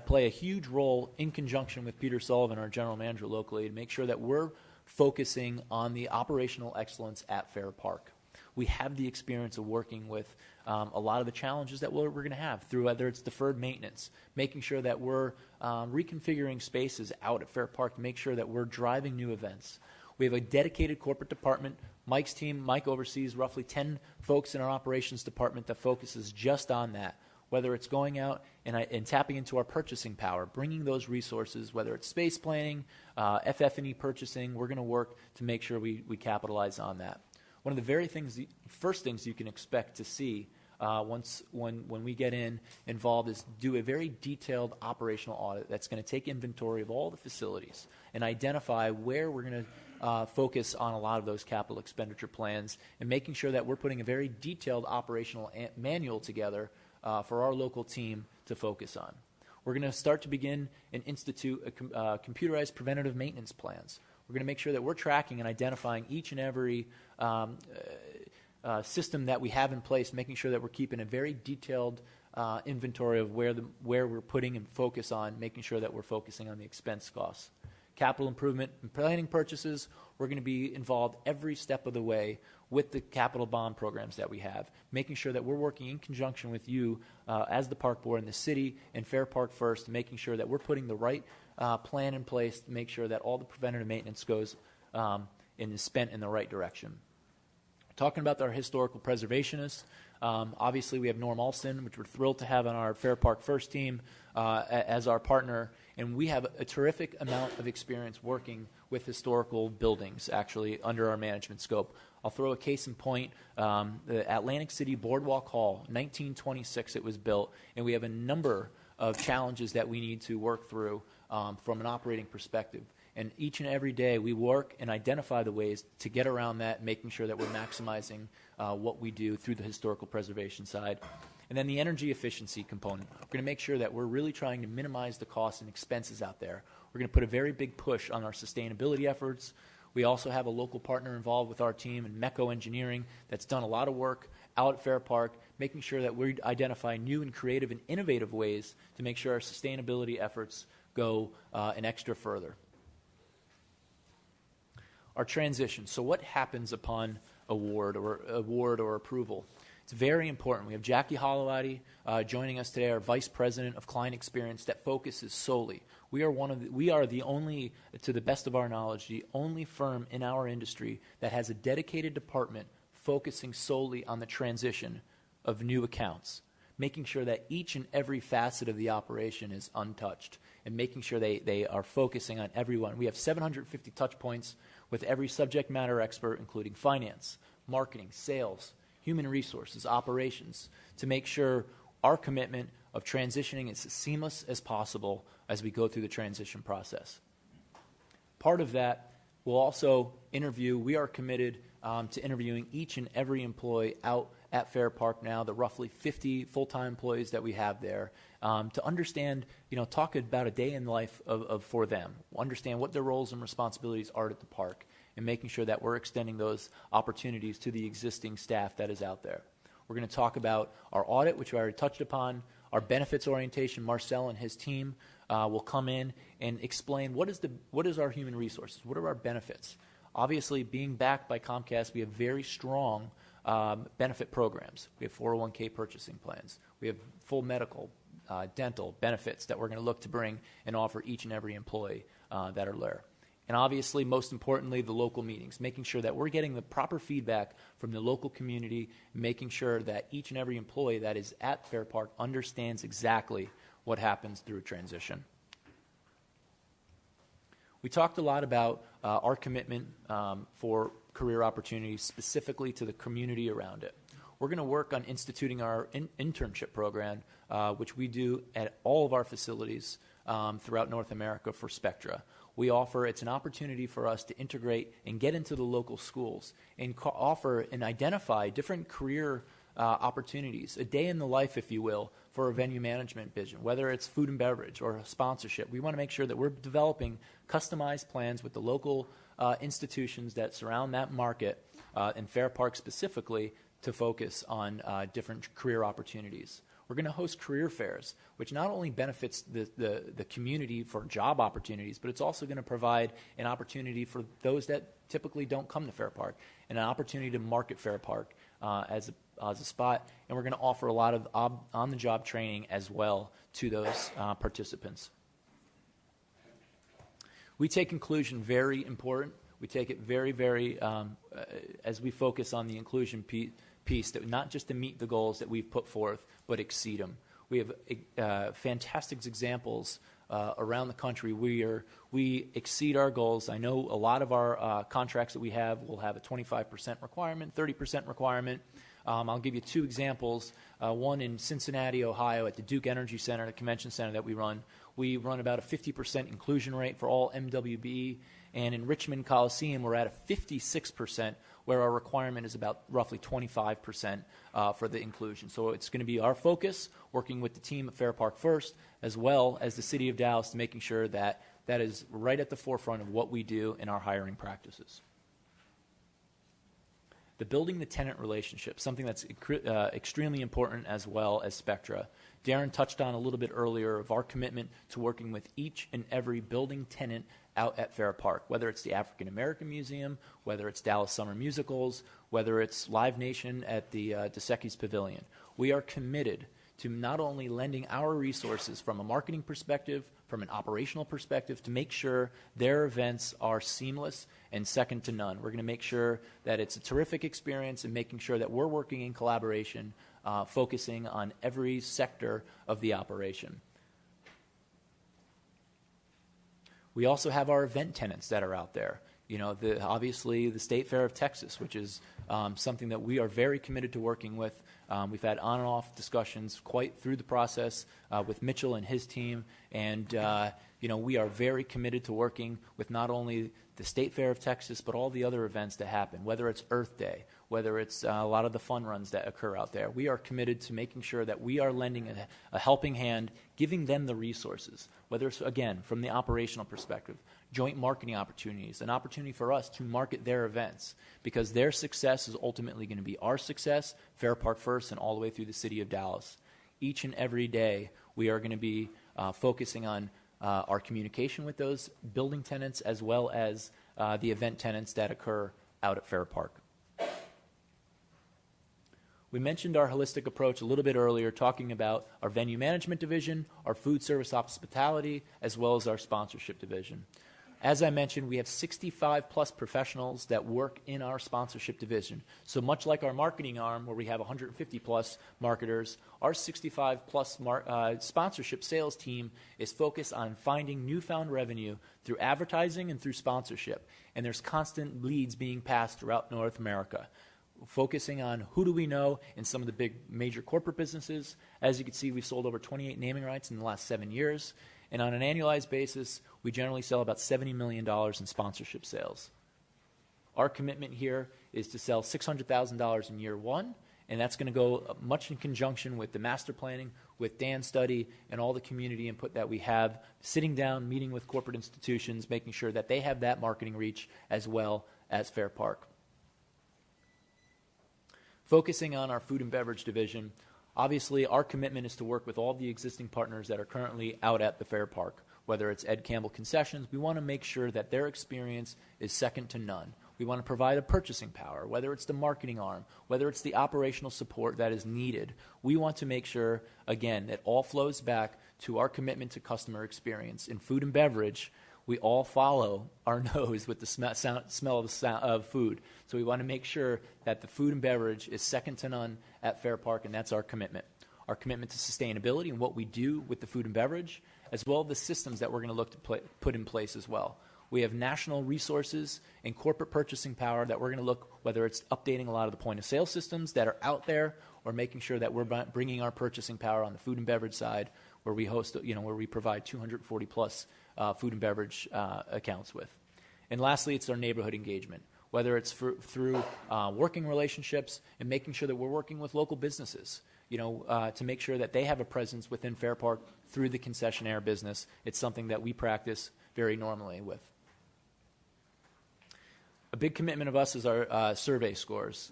play a huge role in conjunction with Peter Sullivan, our General Manager locally, to make sure that we're focusing on the operational excellence at Fair Park. We have the experience of working with a lot of the challenges that we're going to have through whether it's deferred maintenance, making sure that we're reconfiguring spaces out at Fair Park to make sure that we're driving new events. We have a dedicated corporate department. Mike's team, Mike oversees roughly 10 folks in our operations department that focuses just on that, whether it's going out and tapping into our purchasing power, bringing those resources, whether it's space planning, FF&E purchasing, we're going to work to make sure we capitalize on that. One of the first things you can expect to see when we get involved is do a very detailed operational audit that's going to take inventory of all the facilities and identify where we're going to focus on a lot of those capital expenditure plans and making sure that we're putting a very detailed operational manual together for our local team to focus on. We're going to start to begin and institute computerized preventative maintenance plans. We're going to make sure that we're tracking and identifying each and every system that we have in place, making sure that we're keeping a very detailed inventory of where we're putting and focus on, making sure that we're focusing on the expense costs. Capital improvement and planning purchases, we're going to be involved every step of the way with the capital bond programs that we have, making sure that we're working in conjunction with you as the park board and the city and Fair Park First, making sure that we're putting the right plan in place to make sure that all the preventative maintenance goes and is spent in the right direction. Talking about our historical preservationists, obviously we have Norm Alston, which we're thrilled to have on our Fair Park First team as our partner, and we have a terrific amount of experience working with historical buildings, actually, under our management scope. I'll throw a case in point. The Atlantic City Boardwalk Hall, 1926 it was built, and we have a number of challenges that we need to work through from an operating perspective. And each and every day we work and identify the ways to get around that, making sure that we're maximizing what we do through the historical preservation side. And then the energy efficiency component. We're going to make sure that we're really trying to minimize the costs and expenses out there. We're going to put a very big push on our sustainability efforts. We also have a local partner involved with our team in Mecco Engineering that's done a lot of work out at Fair Park, making sure that we identify new and creative and innovative ways to make sure our sustainability efforts go an extra further. Our transition. So what happens upon award or approval? It's very important. We have Jackie Hollowady joining us today, our Vice President of Client Experience that focuses solely. We are the only, to the best of our knowledge, the only firm in our industry that has a dedicated department focusing solely on the transition of new accounts, making sure that each and every facet of the operation is untouched and making sure they are focusing on everyone. We have 750 touch points with every subject matter expert, including finance, marketing, sales, human resources, operations, to make sure our commitment of transitioning is as seamless as possible as we go through the transition process. Part of that will also interview. We are committed to interviewing each and every employee out at Fair Park now, the roughly 50 full-time employees that we have there, to understand, talk about a day in life for them, understand what their roles and responsibilities are at the park, and making sure that we're extending those opportunities to the existing staff that is out there. We're going to talk about our audit, which I already touched upon, our benefits orientation. Marcel and his team will come in and explain what is our human resources, what are our benefits. Obviously, being backed by Comcast, we have very strong benefit programs. We have 401k purchasing plans. We have full medical, dental benefits that we're going to look to bring and offer each and every employee that are there. And obviously, most importantly, the local meetings, making sure that we're getting the proper feedback from the local community, making sure that each and every employee that is at Fair Park understands exactly what happens through transition. We talked a lot about our commitment for career opportunities, specifically to the community around it. we're going to work on instituting our internship program, which we do at all of our facilities throughout North America for Spectra. It's an opportunity for us to integrate and get into the local schools and offer and identify different career opportunities, a day in the life, if you will, for a venue management vision, whether it's food and beverage or sponsorship. We want to make sure that we're developing customized plans with the local institutions that surround that market, and Fair Park specifically, to focus on different career opportunities. We're going to host career fairs, which not only benefits the community for job opportunities, but it's also going to provide an opportunity for those that typically don't come to Fair Park, and an opportunity to market Fair Park as a spot. And we're going to offer a lot of on-the-job training as well to those participants. We take inclusion very important. We take it very, very, as we focus on the inclusion piece, that not just to meet the goals that we've put forth, but exceed them. We have fantastic examples around the country. We exceed our goals. I know a lot of our contracts that we have will have a 25% requirement, 30% requirement. I'll give you two examples. One in Cincinnati, Ohio, at the Duke Energy Center, the convention center that we run. We run about a 50% inclusion rate for all MWBE. And in Richmond Coliseum, we're at a 56%, where our requirement is about roughly 25% for the inclusion. So it's going to be our focus, working with the team at Fair Park First, as well as the City of Dallas, to making sure that that is right at the forefront of what we do in our hiring practices. The building the tenant relationship, something that's extremely important as well as Spectra. Darren touched on a little bit earlier of our commitment to working with each and every building tenant out at Fair Park, whether it's the African American Museum, whether it's Dallas Summer Musicals, whether it's Live Nation at the DeSecchi's Pavilion. We are committed to not only lending our resources from a marketing perspective, from an operational perspective, to make sure their events are seamless and second to none. We're going to make sure that it's a terrific experience, and making sure that we're working in collaboration, focusing on every sector of the operation. We also have our event tenants that are out there. You know, obviously the State Fair of Texas, which is something that we are very committed to working with. We've had on and off discussions quite through the process with Mitchell and his team, and we are very committed to working with not only the State Fair of Texas, but all the other events that happen, whether it's Earth Day, whether it's a lot of the fun runs that occur out there. We are committed to making sure that we are lending a helping hand, giving them the resources, whether it's, again, from the operational perspective, joint marketing opportunities, an opportunity for us to market their events, because their success is ultimately going to be our success, Fair Park First, and all the way through the City of Dallas. Each and every day, we are going to be focusing on our communication with those building tenants, as well as the event tenants that occur out at Fair Park. We mentioned our holistic approach a little bit earlier, talking about our venue management division, our food service hospitality, as well as our sponsorship division. As I mentioned, we have 65-plus professionals that work in our sponsorship division. So much like our marketing arm, where we have 150-plus marketers, our 65-plus sponsorship sales team is focused on finding newfound revenue through advertising and through sponsorship. And there's constant leads being passed throughout North America, focusing on who do we know in some of the big major corporate businesses. As you can see, we've sold over 28 naming rights in the last 7 years. And on an annualized basis, we generally sell about $70 million in sponsorship sales. Our commitment here is to sell $600,000 in year one, and that's going to go much in conjunction with the master planning, with Dan's study, and all the community input that we have, sitting down, meeting with corporate institutions, making sure that they have that marketing reach as well as Fair Park. Focusing on our food and beverage division, obviously our commitment is to work with all the existing partners that are currently out at the Fair Park. Whether it's Ed Campbell Concessions, we want to make sure that their experience is second to none. We want to provide a purchasing power, whether it's the marketing arm, whether it's the operational support that is needed. We want to make sure, again, that all flows back to our commitment to customer experience. In food and beverage, we all follow our nose with the smell of food. So we want to make sure that the food and beverage is second to none at Fair Park, and that's our commitment. Our commitment to sustainability and what we do with the food and beverage, as well as the systems that we're going to look to put in place as well. We have national resources and corporate purchasing power that we're going to look, whether it's updating a lot of the point of sale systems that are out there or making sure that we're bringing our purchasing power on the food and beverage side where we host, where we provide 240 plus food and beverage accounts with. And lastly, it's our neighborhood engagement, whether it's through working relationships and making sure that we're working with local businesses, to make sure that they have a presence within Fair Park through the concessionaire business. It's something that we practice very normally with. A big commitment of us is our survey scores.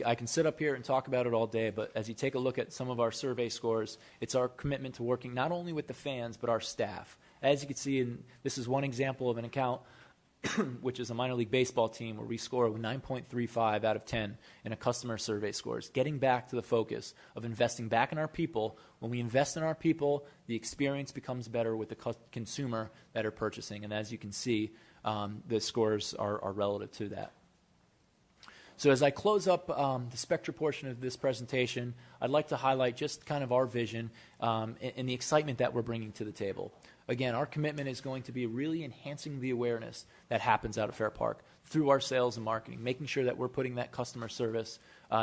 I can sit up here and talk about it all day, but as you take a look at some of our survey scores, it's our commitment to working not only with the fans, but our staff. As you can see, this is one example of an account, which is a minor league baseball team where we score 9.35 out of 10 in a customer survey scores. Getting back to the focus of investing back in our people. When we invest in our people, the experience becomes better with the consumer that are purchasing. And as you can see, the scores are relative to that. So as I close up the Spectra portion of this presentation, I'd like to highlight just kind of our vision and the excitement that we're bringing to the table. Again, our commitment is going to be really enhancing the awareness that happens out of Fair Park through our sales and marketing, making sure that we're putting that customer service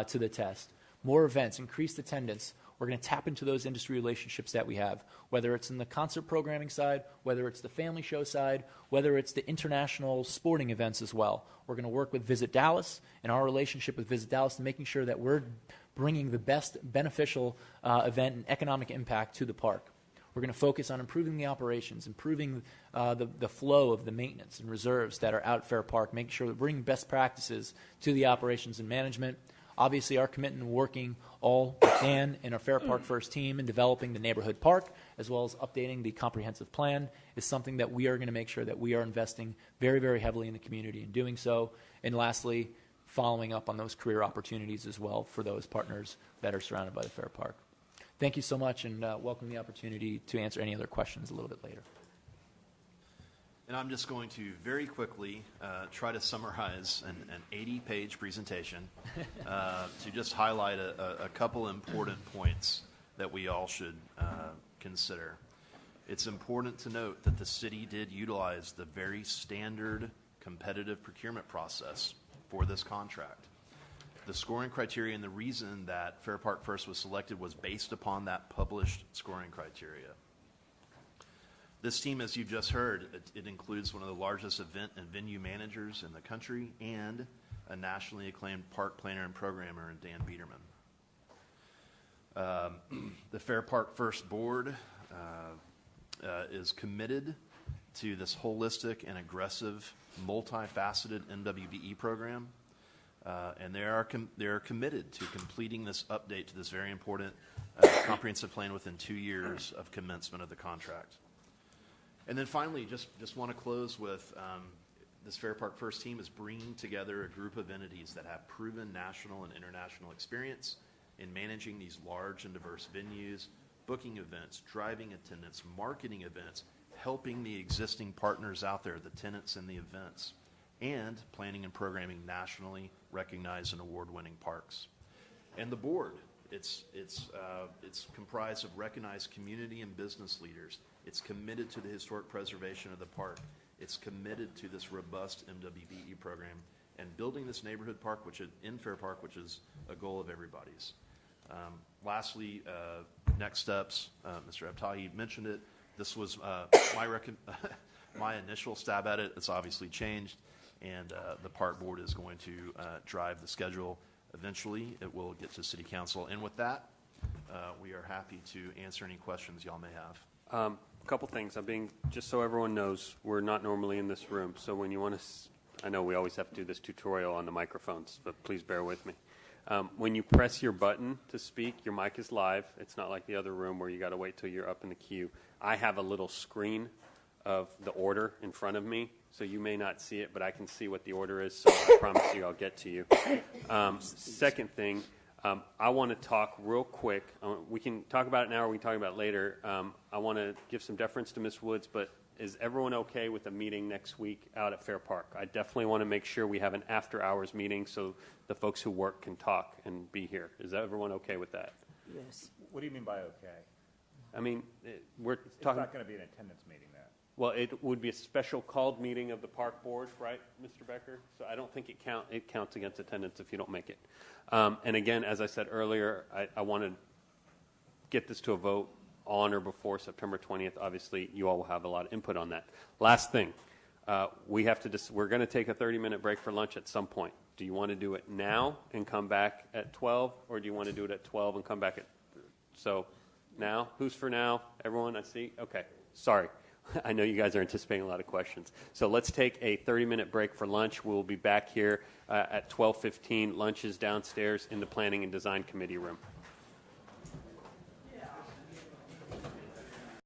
to the test. More events, increased attendance. We're going to tap into those industry relationships that we have, whether it's in the concert programming side, whether it's the family show side, whether it's the international sporting events as well. We're going to work with Visit Dallas and our relationship with Visit Dallas and making sure that we're bringing the best beneficial event and economic impact to the park. We're going to focus on improving the operations, improving the flow of the maintenance and reserves that are out at Fair Park, making sure that we're bringing best practices to the operations and management. Obviously, our commitment to working all with Dan and our Fair Park First team in developing the neighborhood park, as well as updating the comprehensive plan, is something that we are going to make sure that we are investing very, very heavily in the community in doing so. And lastly, following up on those career opportunities as well for those partners that are surrounded by the Fair Park. Thank you so much, and welcome the opportunity to answer any other questions a little bit later. And I'm just going to very quickly try to summarize an 80-page presentation to just highlight a couple important points that we all should consider. It's important to note that the city did utilize the very standard competitive procurement process for this contract. The scoring criteria and the reason that Fair Park First was selected was based upon that published scoring criteria. This team, as you've just heard, it includes one of the largest event and venue managers in the country and a nationally acclaimed park planner and programmer in Dan Biederman. The Fair Park First board is committed to this holistic and aggressive, multifaceted MWBE program. And they are committed to completing this update to this very important comprehensive plan within 2 years of commencement of the contract. And then finally, just want to close with this Fair Park First team is bringing together a group of entities that have proven national and international experience in managing these large and diverse venues, booking events, driving attendance, marketing events, helping the existing partners out there, the tenants and the events, and planning and programming nationally recognized and award-winning parks. And the board, it's comprised of recognized community and business leaders. It's committed to the historic preservation of the park. It's committed to this robust MWBE program and building this neighborhood park, in Fair Park, which is a goal of everybody's. Lastly, next steps. Mr. Abtahi mentioned it. This was my initial stab at it. It's obviously changed. And the park board is going to drive the schedule. Eventually, it will get to city council. And with that, we are happy to answer any questions y'all may have. A couple things. Just so everyone knows, we're not normally in this room. So when you want to, I know we always have to do this tutorial on the microphones, but please bear with me. When you press your button to speak, your mic is live. It's not like the other room where you got to wait till you're up in the queue. I have a little screen of the order in front of me, so you may not see it, but I can see what the order is, so I promise you I'll get to you. Second thing, I want to talk real quick. We can talk about it now or we can talk about it later. I want to give some deference to Ms. Woods, but is everyone okay with a meeting next week out at Fair Park? I definitely want to make sure we have an after-hours meeting so the folks who work can talk and be here. Is everyone okay with that? Yes. What do you mean by okay? I mean, we're It's talking. not going to be an attendance meeting then. Well, it would be a special called meeting of the park board, right, Mr. Becker? So I don't think it counts against attendance if you don't make it. And again, as I said earlier, I want to get this to a vote on or before September 20th. Obviously, you all will have a lot of input on that. Last thing, we're going to take a 30-minute break for lunch at some point. Do you want to do it now and come back at 12, or do you want to do it at 12 and come back at? So now, who's for now? Everyone, I see. Okay, sorry. I know you guys are anticipating a lot of questions. So let's take a 30-minute break for lunch. We'll be back here at 12:15. Lunch is downstairs in the Planning and Design Committee room.